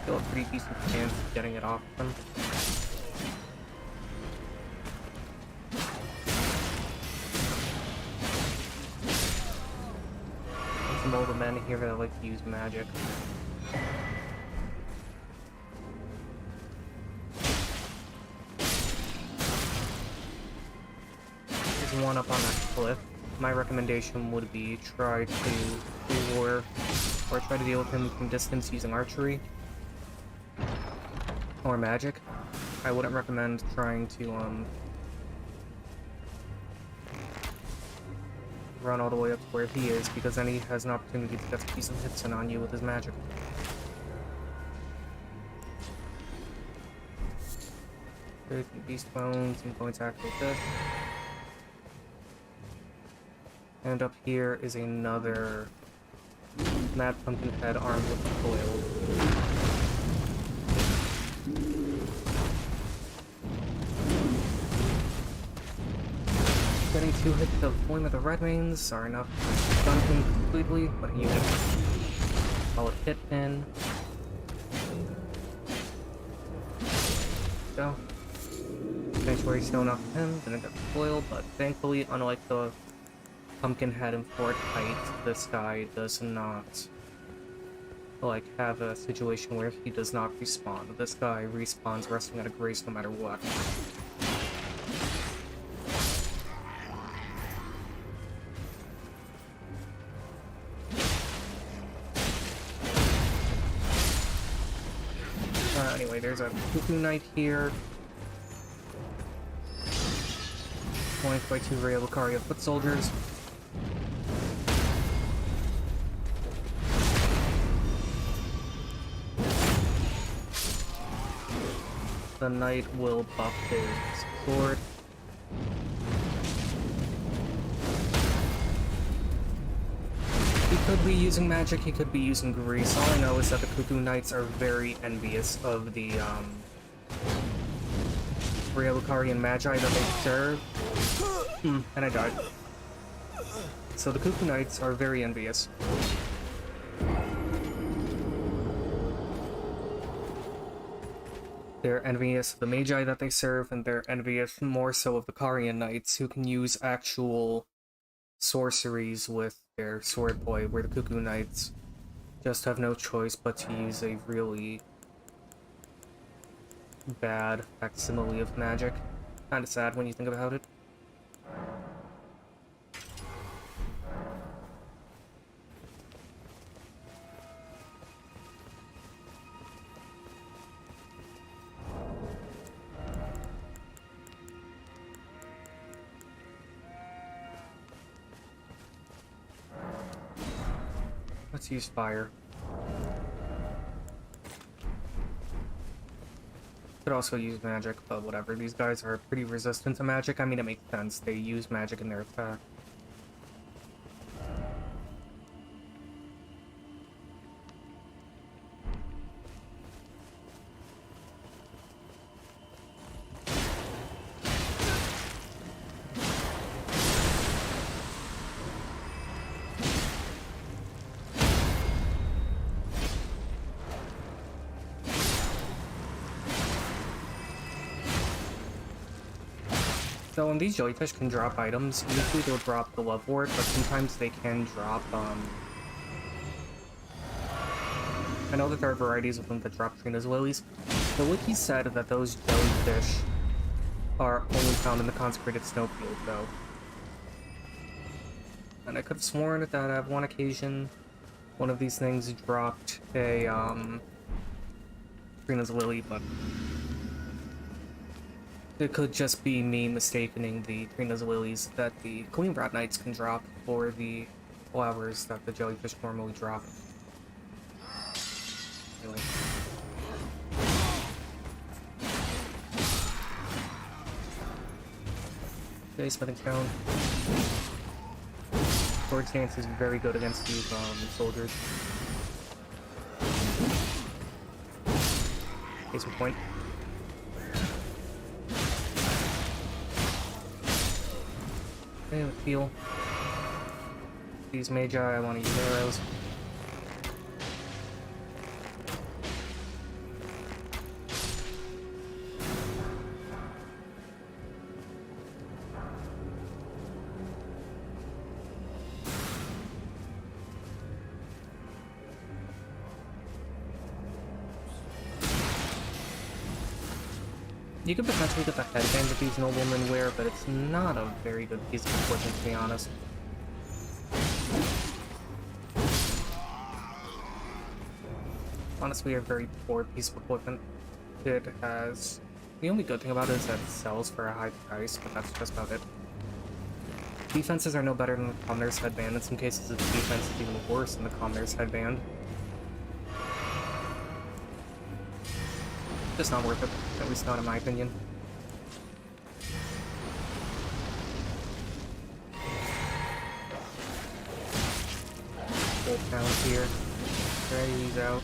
still a pretty decent chance of getting it off of him. Some older men here that like to use magic. There's one up on that cliff. My recommendation would be try to lure or try to deal with him from distance using archery or magic. I wouldn't recommend trying to run all the way up to where he is, because then he has an opportunity to get some decent hits in on you with his magic. Beast Bones, I'm going to activate this. And up here is another Mad Pumpkin Head armed with a flail. Getting 2 hits of Flame of the Redmanes are enough to stun him completely, but you can call it hit pin. So, Sanctuary Stone off him, then I got the flail, but thankfully, unlike the Pumpkinhead in Fort Heights, this guy does not, like, have a situation where he does not respawn. This guy respawns resting at a grace no matter what. Anyway, there's a Cuckoo Knight here. Flanked by 2 Rea Lucaria foot soldiers. The knight will buff his sword. He could be using magic, he could be using grease. All I know is that the Cuckoo Knights are very envious of the Rea Lucarian Magi that they serve. And I died. So the Cuckoo Knights are very envious. They're envious of the Magi that they serve, and they're envious more so of the Carian Knights, who can use actual sorceries with their swordplay, where the Cuckoo Knights just have no choice but to use a really bad facsimile of magic. Kinda sad when you think about it. Let's use fire. Could also use magic, but whatever. These guys are pretty resistant to magic. I mean, it makes sense. They use magic in their attack. So when these jellyfish can drop items, usually they'll drop the love ward, but sometimes they can drop, I know that there are varieties of them that drop Trina's lilies. The wiki said that those jellyfish are only found in the consecrated snowfield, though. And I could have sworn that at one occasion, one of these things dropped a, Trina's lily, but it could just be me mistaking the Trina's lilies that the Queen Rat Knights can drop for the flowers that the jellyfish normally drop. Anyway. Okay, Smithing Stone. Sword Stance is very good against these soldiers. Case in point. Okay, let's heal. These Magi, I want to use arrows. You could potentially get the headband that these noblemen wear, but it's not a very good piece of equipment, to be honest. Honestly, a very poor piece of equipment. It has... The only good thing about it is that it sells for a high price, but that's just about it. Defenses are no better than the Commoner's headband. In some cases, its defense is even worse than the Commoner's headband. Just not worth it, at least not in my opinion. Gold talent here. Okay, he's out.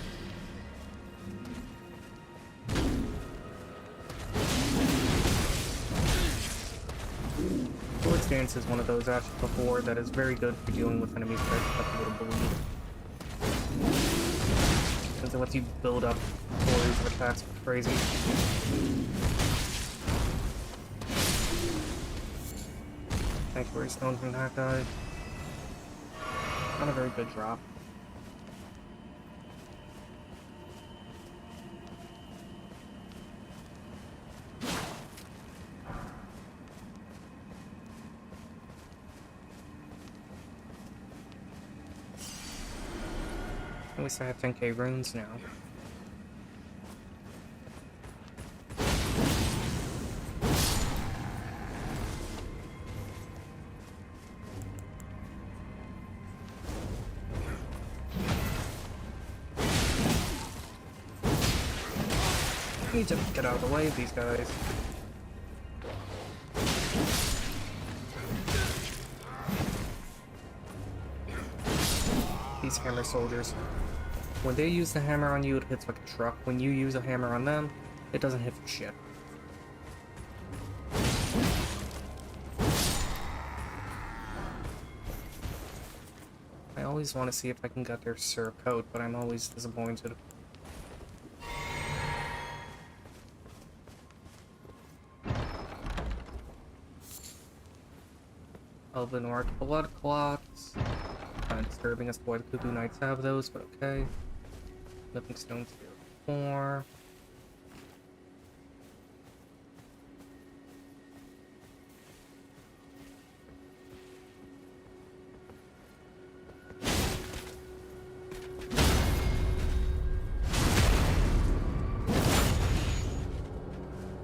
Sword Stance is one of those actions before that is very good for dealing with enemies that have a little bleed. Since it lets you build up stories of attacks crazy. Sanctuary Stone from that guy. Not a very good drop. At least I have 10k runes now. I need to get out of the way of these guys. These hammer soldiers. When they use the hammer on you, it hits like a truck. When you use a hammer on them, it doesn't hit for shit. always want to see if I can get their surcoat, but I'm always disappointed. Elden Ring blood clots. Kind of disturbing as to why the Cuckoo Knights have those, but okay. Living Stones here 4.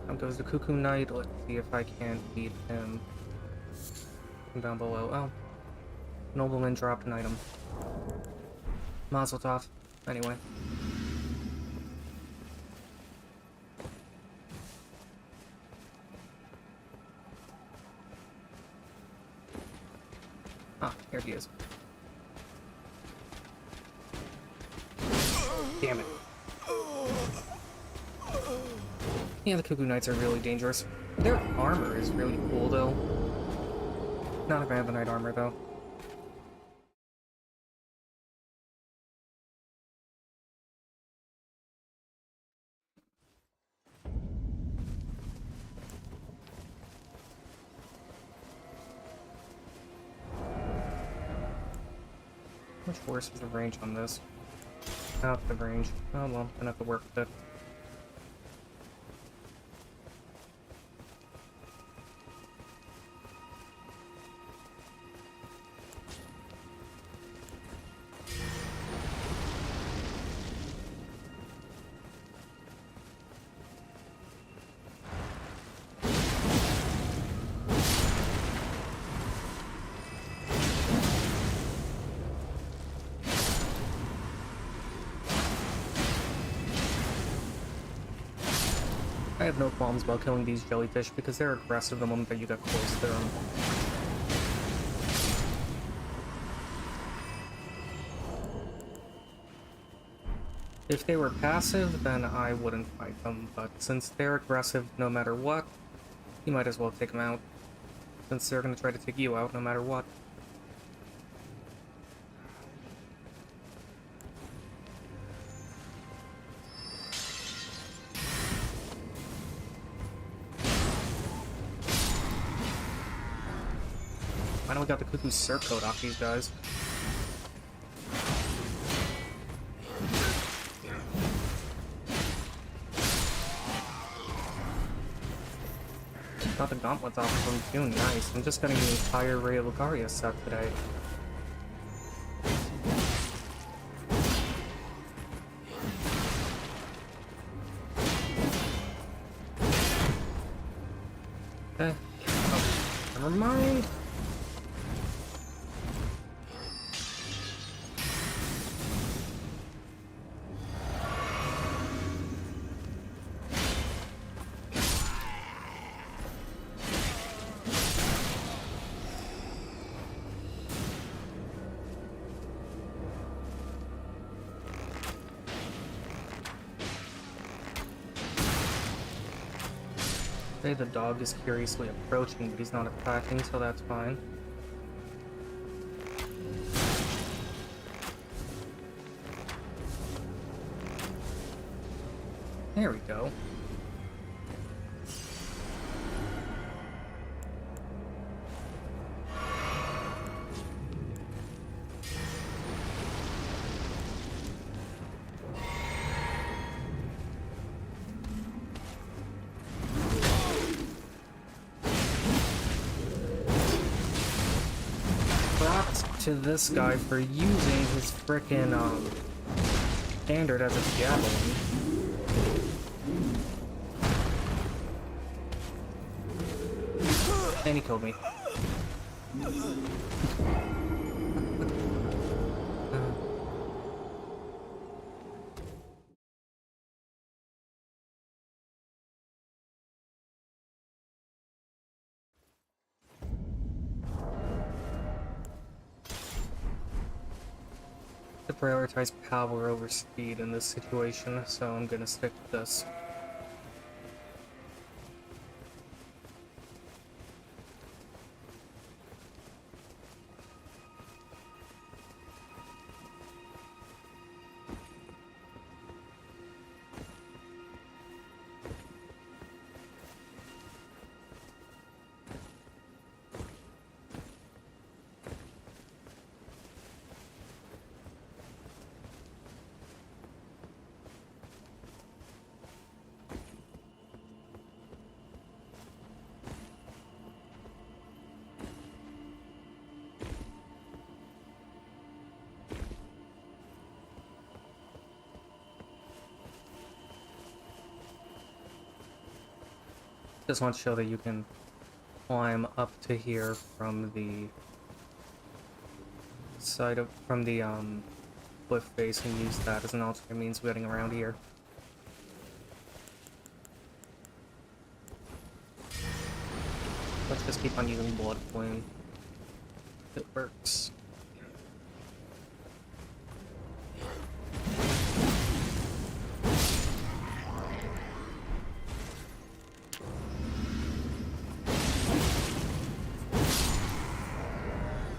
Now goes the Cuckoo Knight. Let's see if I can beat him. Down below. Oh. Nobleman dropped an item. Mazel tov. Anyway. Ah, here he is. Damn it. Yeah, the Cuckoo Knights are really dangerous. Their armor is really cool, though. Not a fan of the knight armor, though. Much worse is the range on this? Half the range. Oh well, I'm gonna have to work with it. I have no qualms about killing these jellyfish because they're aggressive the moment that you get close to them. If they were passive, then I wouldn't fight them, but since they're aggressive no matter what, you might as well take them out. Since they're gonna try to take you out no matter what. Finally got the Cuckoo Surcoat off these guys. Got the gauntlets off of them too, nice. I'm just getting the entire Ray of Lucaria set today. Okay. Oh, never mind. Okay, the dog is curiously approaching, but he's not attacking, so that's fine. There we go. To this guy for using his frickin' standard as a javelin. And he killed me. To prioritize power over speed in this situation, so I'm gonna stick with this. Just want to show that you can climb up to here from the side of cliff face and use that as an alternate means of getting around here. Let's just keep on using blood plume. It works.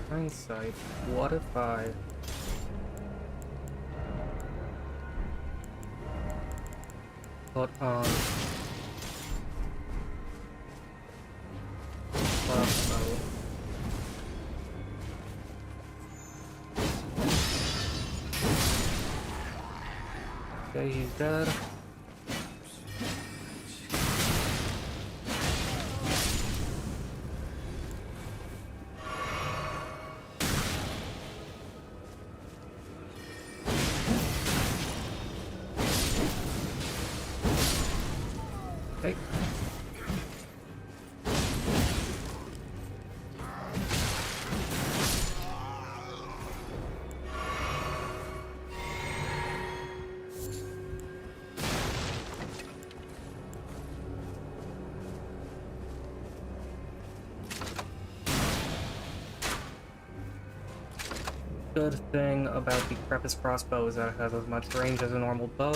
Hindsight. What if I put on crossbow? Okay, he's dead. Okay. Good thing about the crevice crossbow is that it has as much range as a normal bow,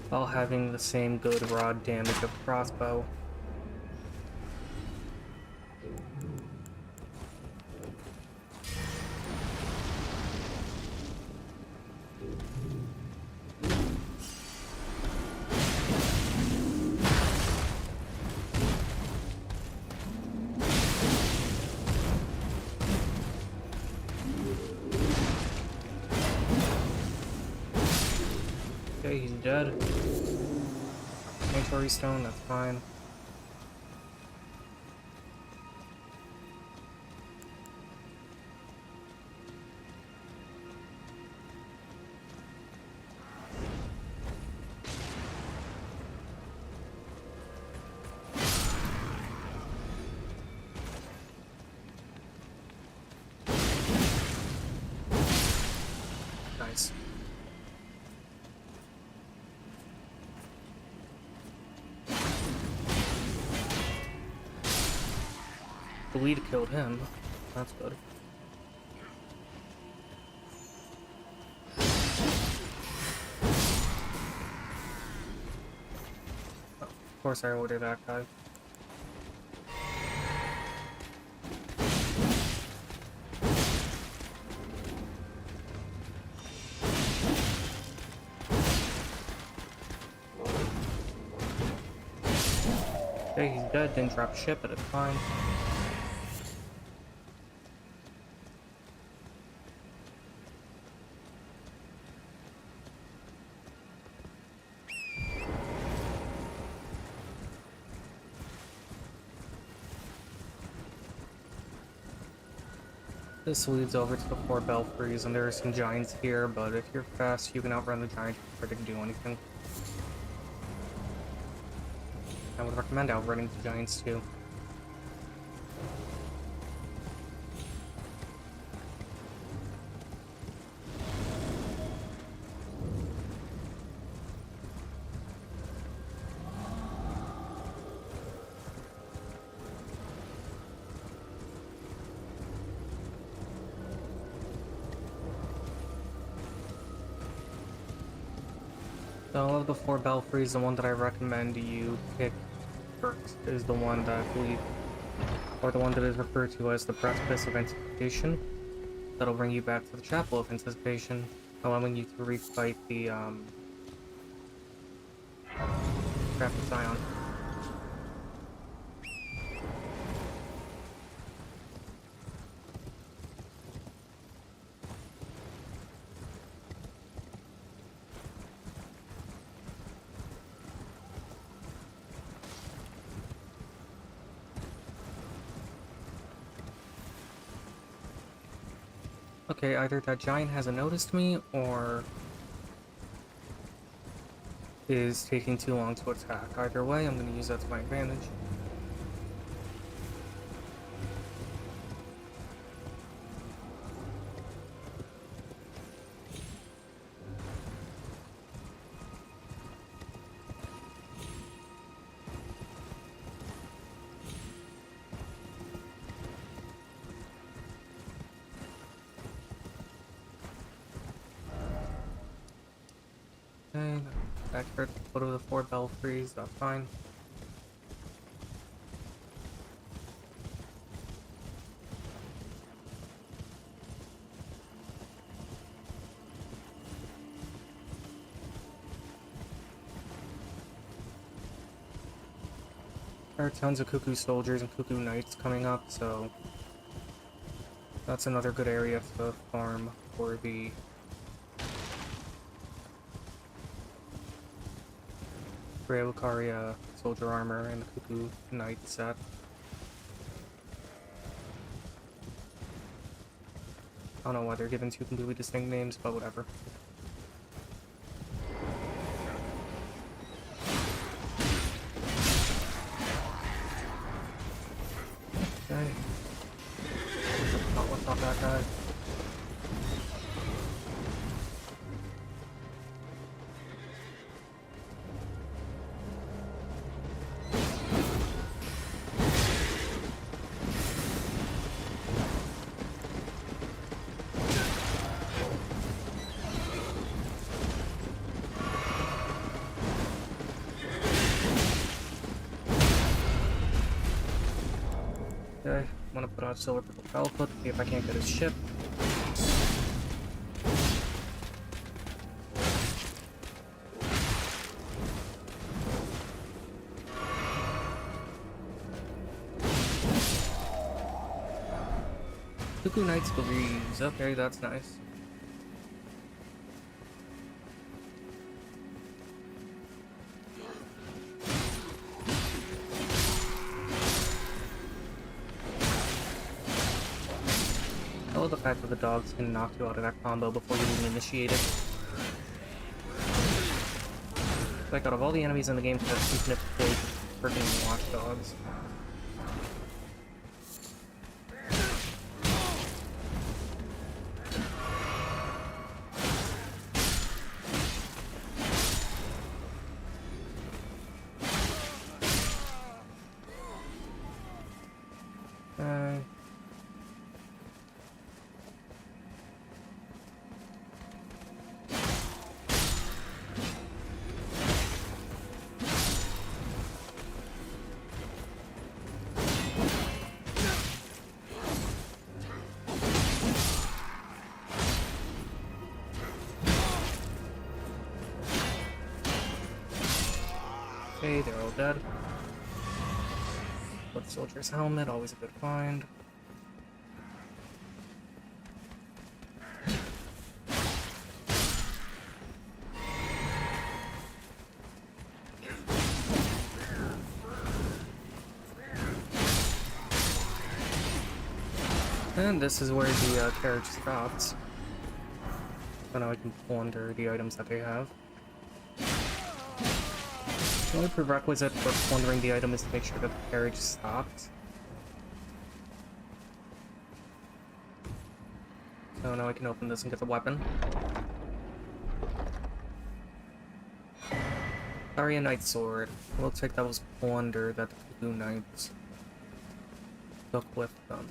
while having the same good rod damage of crossbow. Okay, he's dead. Sanctuary stone, that's fine. Nice. The lead killed him. That's good. Oh, of course I ordered that guy. Okay, he's dead, didn't drop shit, but it's fine. This leads over to the 4 belfries, and there are some giants here, but if you're fast, you can outrun the giant before they can do anything. I would recommend outrunning the giants too. So of the 4 belfries, the one that I recommend you pick first is the one that I believe, or the one that is referred to as the Precipice of Anticipation. That'll bring you back to the Chapel of Anticipation, allowing you to refight the Traffic Scion. Okay, either that giant hasn't noticed me, or is taking too long to attack. Either way, I'm going to use that to my advantage. Okay, back here to go to the 4 belfries, that's fine. There are tons of Cuckoo soldiers and Cuckoo knights coming up, so that's another good area to farm for the Lucaria soldier armor and the Cuckoo knight set. I don't know why they're given two completely distinct names, but whatever. Okay. What's off that guy? Okay, I'm gonna put out Silver Purple Foulfoot, see if I can't get his ship. Cuckoo Knight's Breeze, okay, that's nice. I love the fact that the dogs can knock you out of that combo before you even initiate it. Like, out of all the enemies in the game, that's infinite big freaking watchdogs. Okay, they're all dead. Foot soldier's helmet, always a good find. And this is where the carriage stops. So now I can plunder the items that they have. The only prerequisite for plundering the item is to make sure that the carriage stops. So now I can open this and get the weapon. Arya Knight Sword. It looks like that was plunder that the Cuckoo Knights took with them.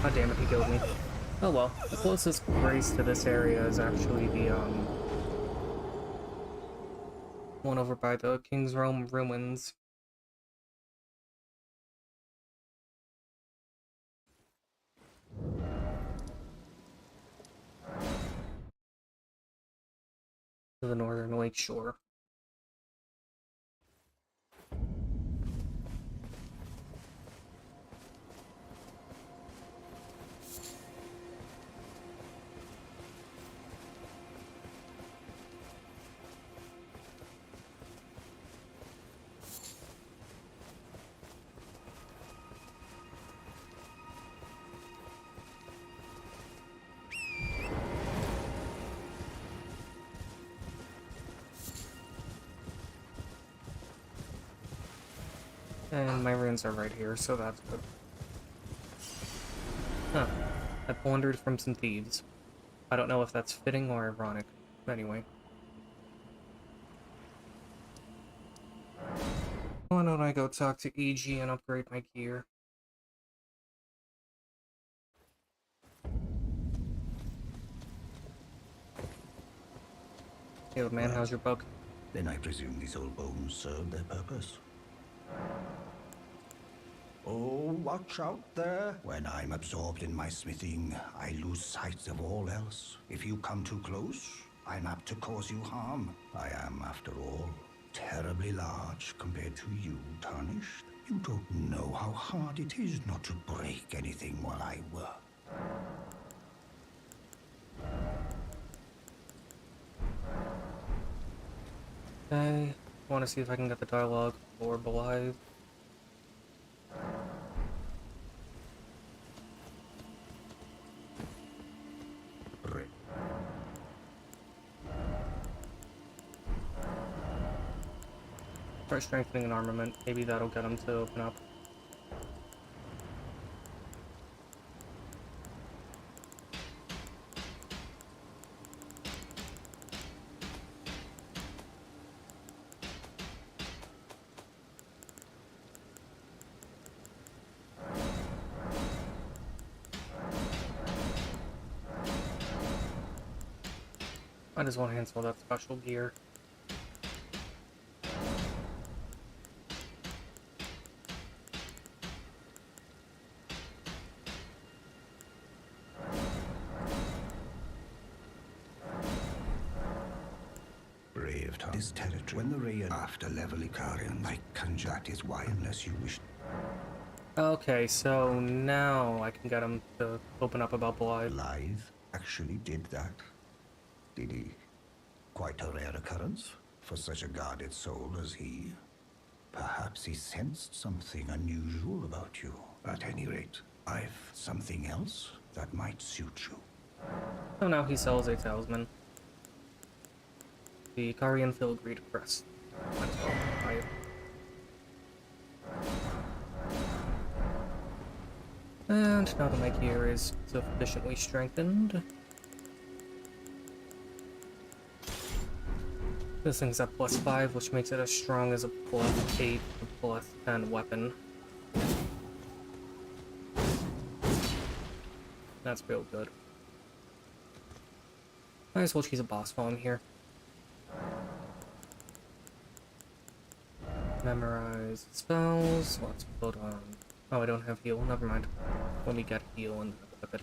God damn it, he killed me. Oh well, the closest race to this area is actually the, one over by the King's Rome ruins. to the northern lake shore. And my runes are right here, so that's good. Huh. I plundered from some thieves. I don't know if that's fitting or ironic. Anyway. Why don't I go talk to EG and upgrade my gear? Hey, old man, Well, how's your bug? then I presume these old bones serve their purpose. Oh, watch out there. When I'm absorbed in my smithing, I lose sight of all else. If you come too close, I'm apt to cause you harm. I am, after all, terribly large compared to you, Tarnished. You don't know how hard it is not to break anything while I work. I want to see if I can get the dialogue for Blythe. Re- Start strengthening an armament. Maybe that'll get him to open up. Might as well cancel that special gear. Brave Tar- This territory. When the Rayan after level Icarians, I conjure that is why, unless you wish. Okay, so now I can get him to open up about Blythe. Blythe actually did that. Did he? Quite a rare occurrence for such a guarded soul as he. Perhaps he sensed something unusual about you. At any rate, I've something else that might suit you. So now he sells a talisman. The Karian Filigree Crest. Might as well buy it. And now that my gear is sufficiently strengthened, this thing's at +5, which makes it as strong as a +8 to +10 weapon. That's real good. Might as well choose a boss while I'm here. Memorize spells. Let's put on. Oh, I don't have heal. Never mind. Let me get heal and equip it.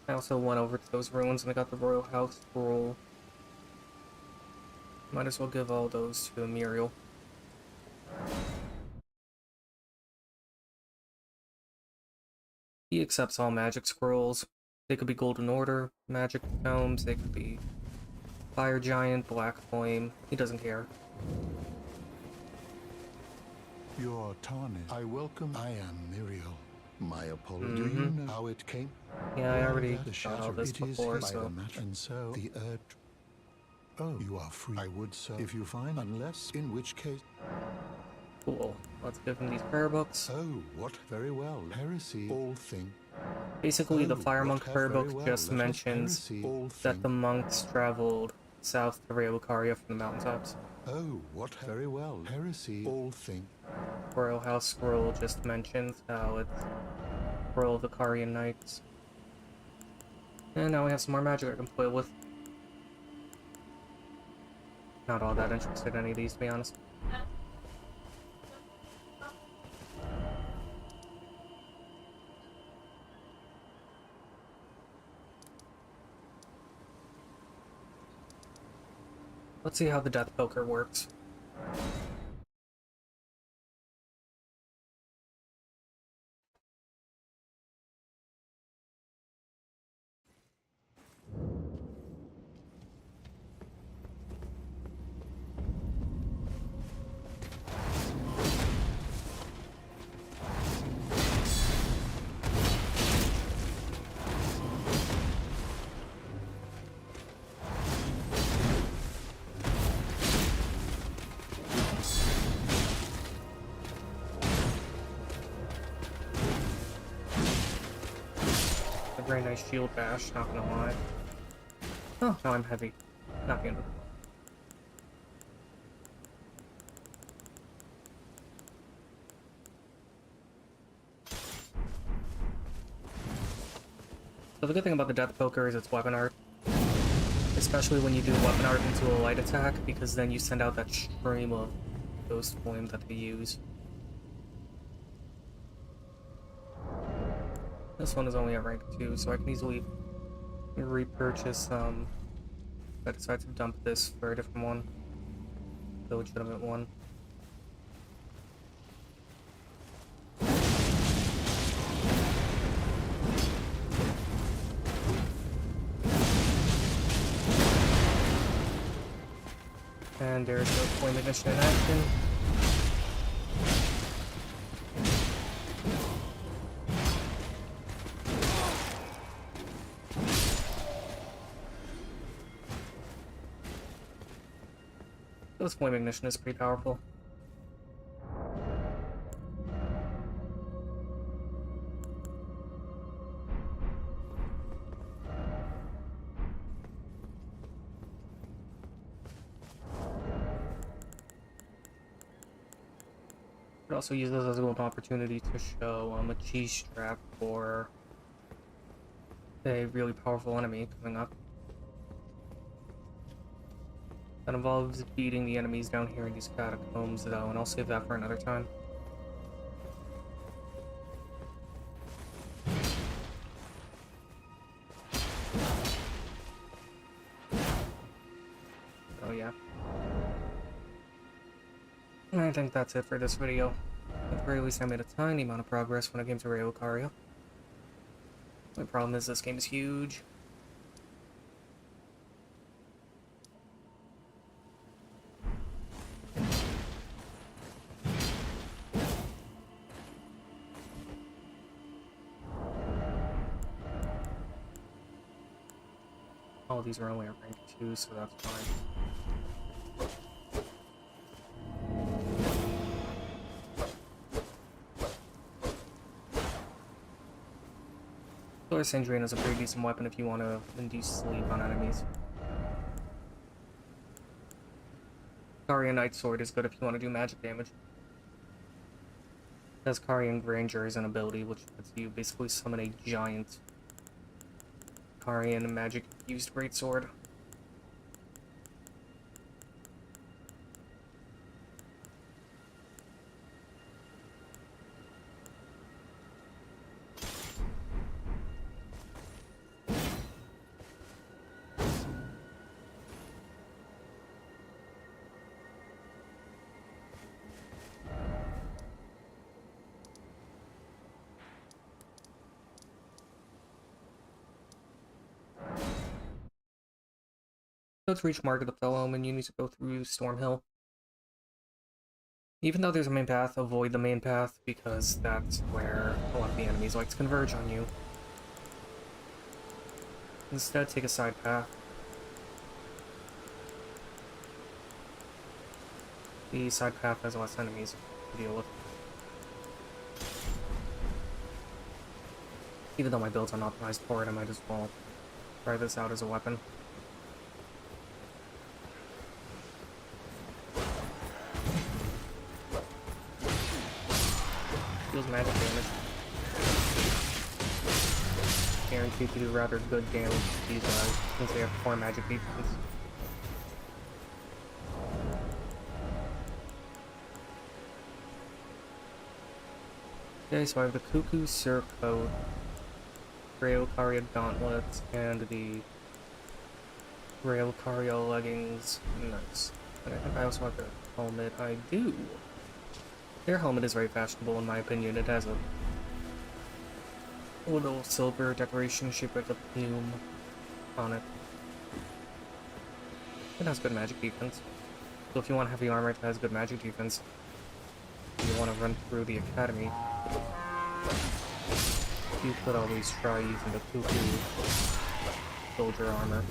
I also went over to those ruins and I got the Royal House scroll. Might as well give all those to Muriel. He accepts all magic scrolls. They could be Golden Order, magic tomes, they could be Fire Giant, Black Flame. He doesn't care. Your Tarnished. I welcome. I am Muriel. My apology. Do you know how it came? Yeah, I already The got all shatter. this It is before, by so... the match, and so the urge. Oh, you are free. I would so if you find, unless in which case. Cool. Let's give him these prayer books. Oh, what very well. Heresy. All thing. Basically, the Oh, Fire what Monk have prayer very book well. just Let us mentions heresy. All that the thing. monks traveled south to Reocaria from the mountaintops. Oh, what very well. Heresy. All thing. Royal House scroll just mentions how it's Scroll of the Carian Knights. And now we have some more magic I can play with. Not all that interested in any of these, to be honest. Let's see how the death poker works. A very nice shield bash, not gonna lie. Oh, now I'm heavy. Not the end of the world. So the good thing about the death poker is its weapon art. Especially when you do weapon art into a light attack, because then you send out that stream of ghost flame that they use. This one is only at rank 2, so I can easily repurchase, if I decide to dump this for a different one. The legitimate one. And there's the flame ignition in action. This flame ignition is pretty powerful. Could also use this as an opportunity to show a cheese strap for a really powerful enemy coming up. That involves beating the enemies down here in these catacombs, though, and I'll save that for another time. Oh yeah. I think that's it for this video. At the very least, I made a tiny amount of progress when it came to Reo Lucario. My problem is this game is huge. All these are only at rank 2, so that's fine. Solar Sindrian is a pretty decent weapon if you want to induce sleep on enemies. Carian Night Sword is good if you want to do magic damage. It has Carian Granger as an ability, which lets you basically summon a giant Carian magic-used greatsword. So to reach Market of Fell Omen, you need to go through Stormhill. Even though there's a main path, avoid the main path, because that's where a lot of the enemies like to converge on you. Instead, take a side path. The side path has less enemies to deal with. Even though my build's unoptimized for it, I might as well try this out as a weapon. Deals magic damage. Guaranteed to do rather good damage to these guys, since they have 4 magic defense. Okay, so I have the Cuckoo Surcoat, Grey Ocaria Gauntlets, and the Relicaria leggings. Nice. And I think I also have a helmet. I do. Their helmet is very fashionable in my opinion. It has a little silver decoration shaped like a plume on it. It has good magic defense. So if you want heavy armor that has good magic defense, you want to run through the academy, you could always try using the cuckoo soldier armor.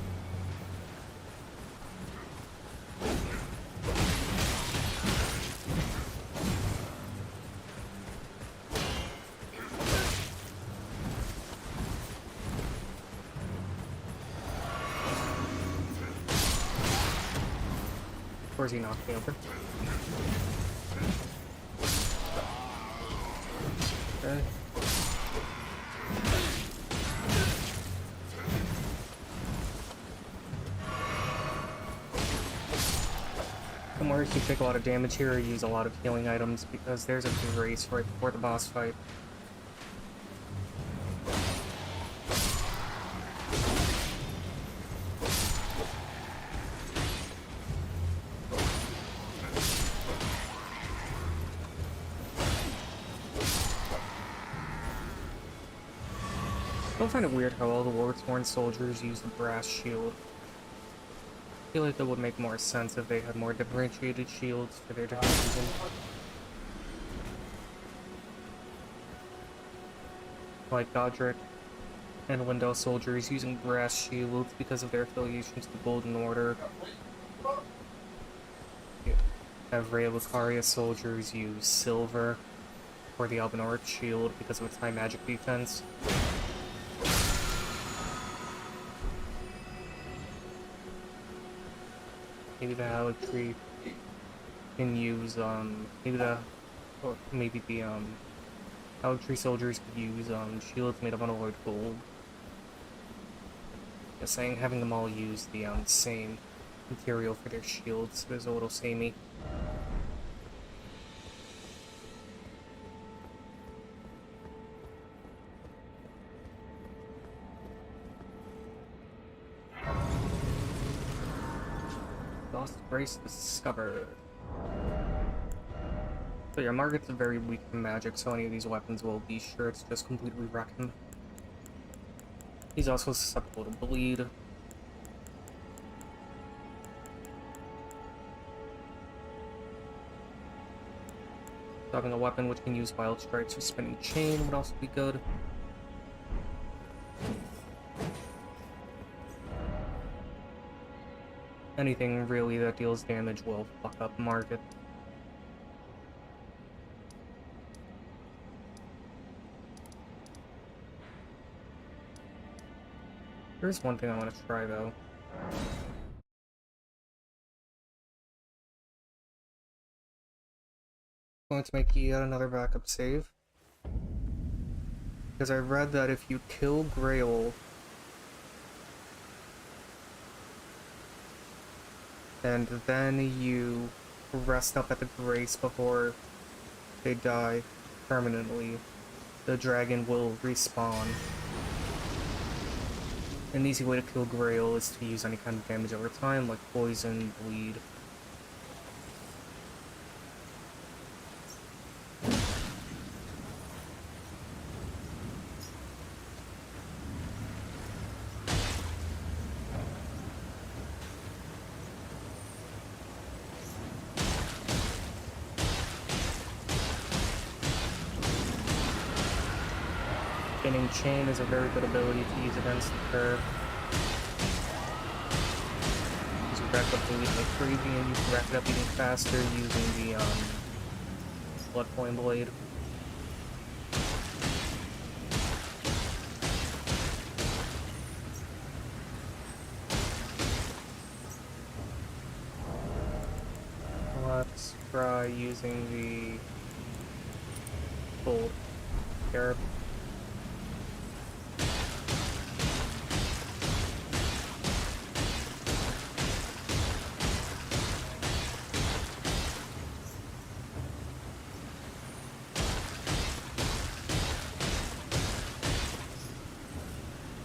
Of course he knocked me over. Okay. Don't worry if you take a lot of damage here or use a lot of healing items, because there's a grace right before the boss fight. I find it weird how all the Lordsworn soldiers use the brass shield. I feel like that would make more sense if they had more differentiated shields for their different reasons. Like Godric and Wendell soldiers using brass shields because of their affiliation to the Golden Order. Every Lucaria soldiers use silver for the Albinorix shield because of its high magic defense. Maybe the Haligtree can use, maybe the Haligtree soldiers could use, shields made of unalloyed gold. Just saying, having them all use the, same material for their shields is a little samey. Lost Grace discovered. So yeah, Margaret's very weak to magic, so any of these weapons will be sure to just completely wreck him. He's also susceptible to bleed. So having a weapon which can use Wild Strikes or Spinning Chain would also be good. Anything really that deals damage will fuck up Margaret. There's one thing I want to try though. I'm going to make yet another backup save. Because I read that if you kill Grail and then you rest up at the Grace before they die permanently, the dragon will respawn. An easy way to kill Grail is to use any kind of damage over time, like poison, bleed. Spinning Chain is a very good ability to use against the curve. Because you rack up the lead like crazy, and you can rack it up even faster using the Bloodpoint Blade. Let's try using the Gold Scarab.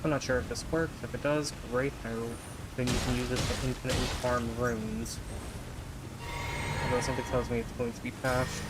I'm not sure if this works. If it does, great. I will then you can use it to infinitely farm runes. Although something tells me it's going to be patched.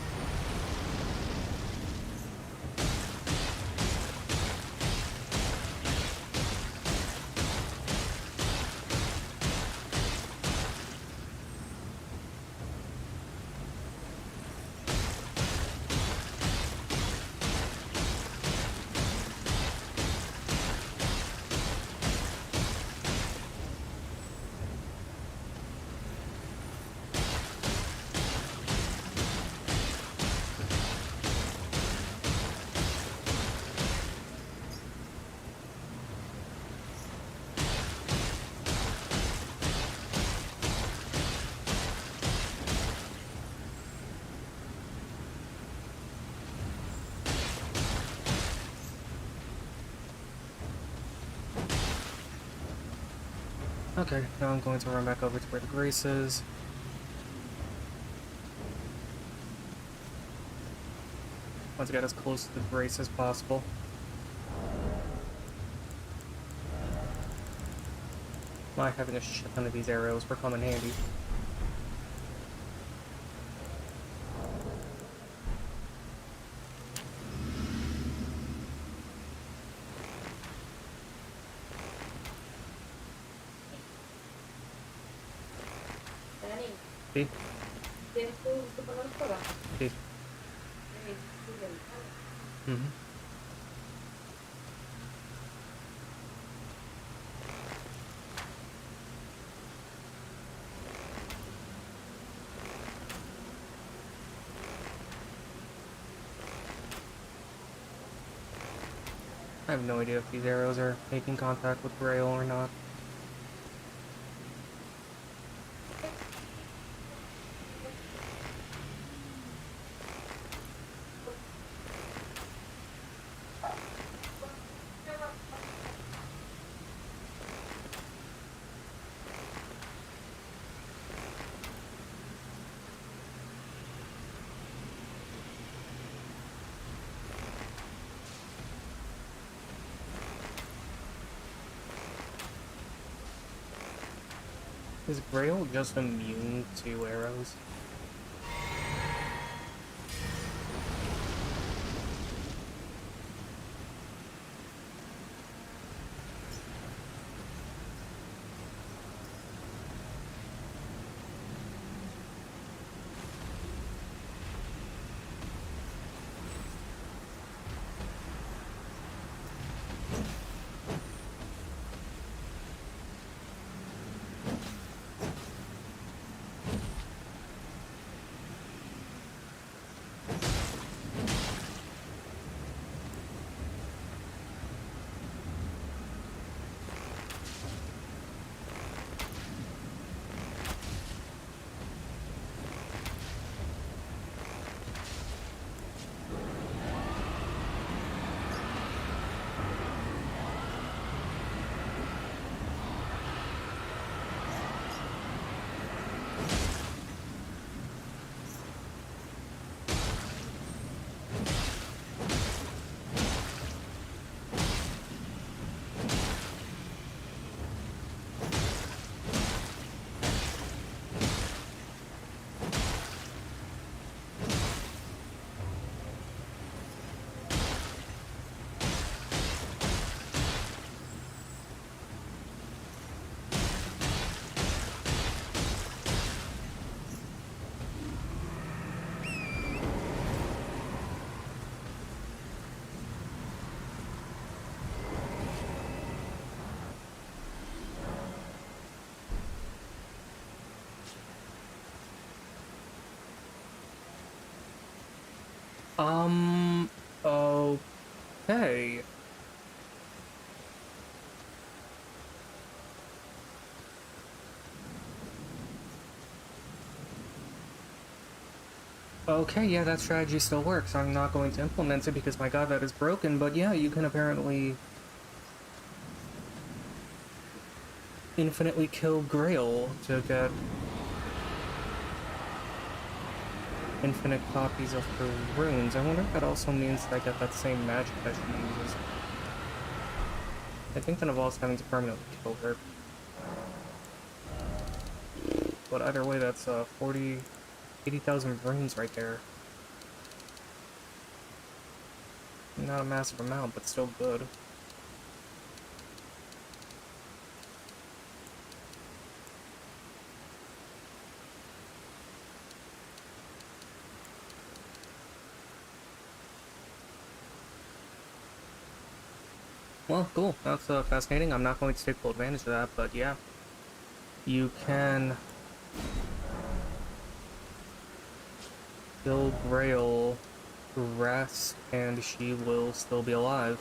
Okay, now I'm going to run back over to where the Grace is. Want to get as close to the Grace as possible. My having a shit ton of these arrows will come in handy. Sí. Sí. I have no idea if these arrows are making contact with Grail or not. Is Grail just immune to arrows? Okay. Okay, yeah, that strategy still works. I'm not going to implement it because my god, that is broken, but yeah, you can apparently infinitely kill Grail to get infinite copies of her runes. I wonder if that also means that I get that same magic that she uses. I think that involves having to permanently kill her. But either way, that's 80,000 brains right there. Not a massive amount, but still good. Well, cool. That's fascinating. I'm not going to take full advantage of that, but yeah. You can kill Grail, rest, and she will still be alive.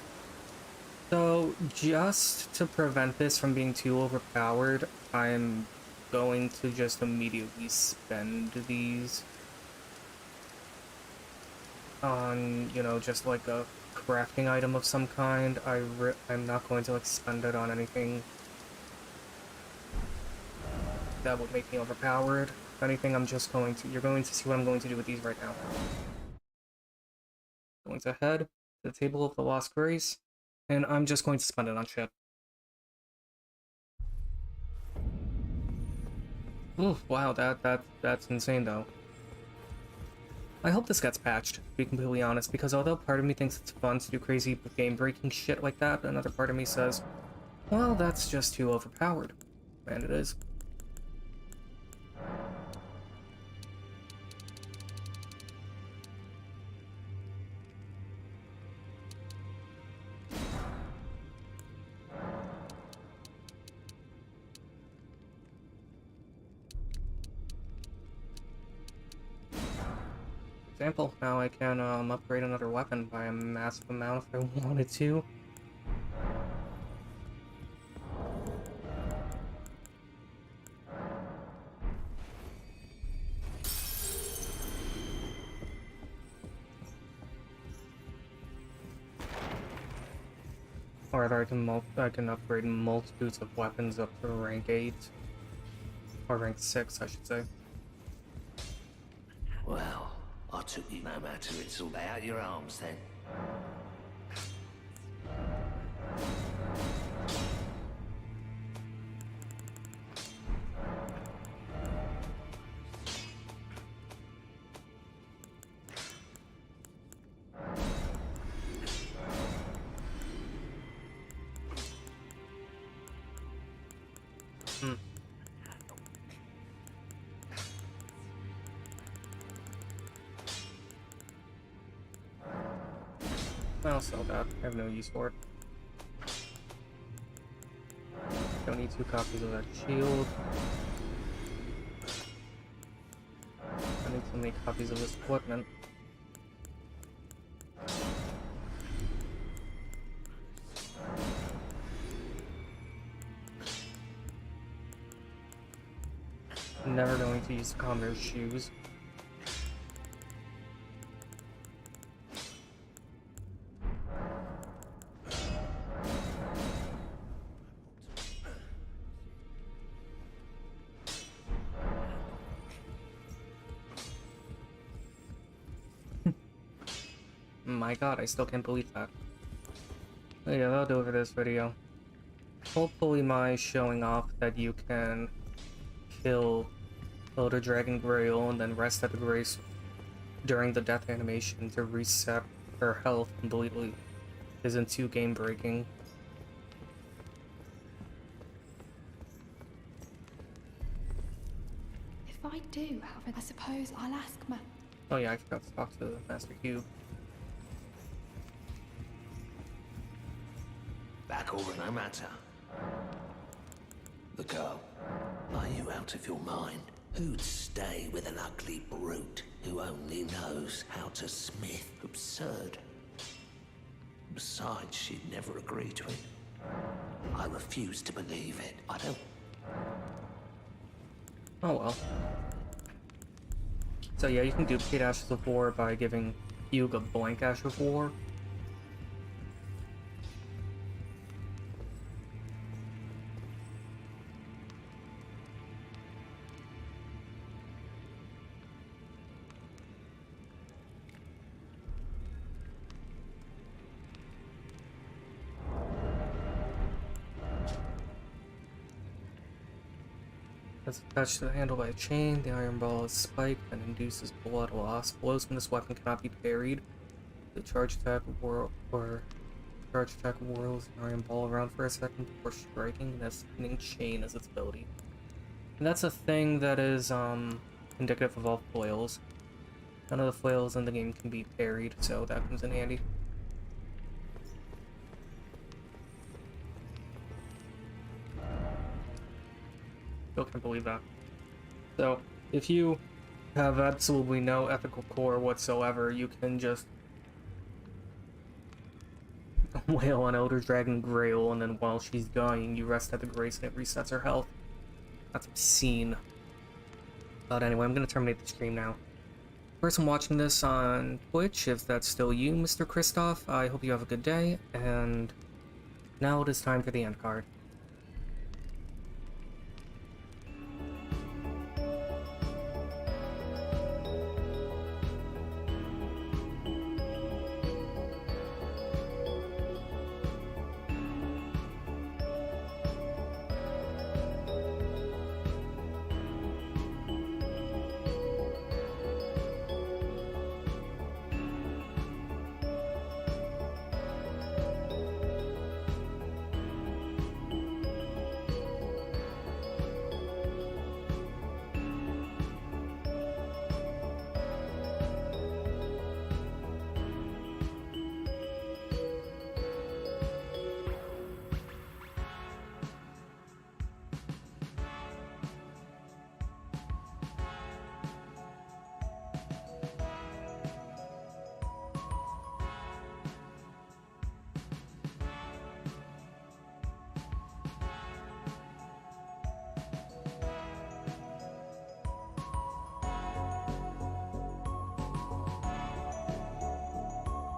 So, just to prevent this from being too overpowered, I'm going to just immediately spend these on, you know, just like a crafting item of some kind. I'm not going to like spend it on anything that would make me overpowered. If anything, you're going to see what I'm going to do with these right now. Going to head to the Table of the Lost Grace, and I'm just going to spend it on shit. Ooh, wow, that's insane though. I hope this gets patched, to be completely honest, because although part of me thinks it's fun to do crazy game-breaking shit like that, another part of me says, well, that's just too overpowered. And it is. For example, now I can upgrade another weapon by a massive amount if I wanted to. Or rather, I can upgrade multitudes of weapons up to rank 8. Or rank 6, I should say. Well, I took you no matter it's all out your arms then. I'll sell that. I have no use for it. Don't need 2 copies of that shield. I need so many copies of this equipment. I'm never going to use Converse shoes. My god, I still can't believe that. But yeah, that'll do it for this video. Hopefully my showing off that you can kill the Dragon Grail and then rest at the Grace during the death animation to reset her health completely isn't too game breaking. If I do, however, I suppose I'll ask Ma. Oh yeah, I forgot to talk to Master Cube. Back over no matter. The girl. Are you out of your mind? Who'd stay with an ugly brute who only knows how to smith? Absurd. Besides, she'd never agree to it. I refuse to believe it. I don't... Oh well. So yeah, you can duplicate Ashes of War by giving Hugh a blank Ash of War. It's attached to the handle by a chain. The iron ball is spiked and induces blood loss. Blows from this weapon cannot be parried. The charge attack whirls the iron ball around for a second before striking, and has spinning chain as its ability. And that's a thing that is indicative of all foils. None of the foils in the game can be parried, so that comes in handy. Still can't believe that. So, if you have absolutely no ethical core whatsoever, you can just wail on Elder Dragon Grail, and then while she's dying, you rest at the Grace and it resets her health. That's obscene. But anyway, I'm gonna terminate the stream now. Person watching this on Twitch, if that's still you, Mr. Kristoff, I hope you have a good day, and now it is time for the end card.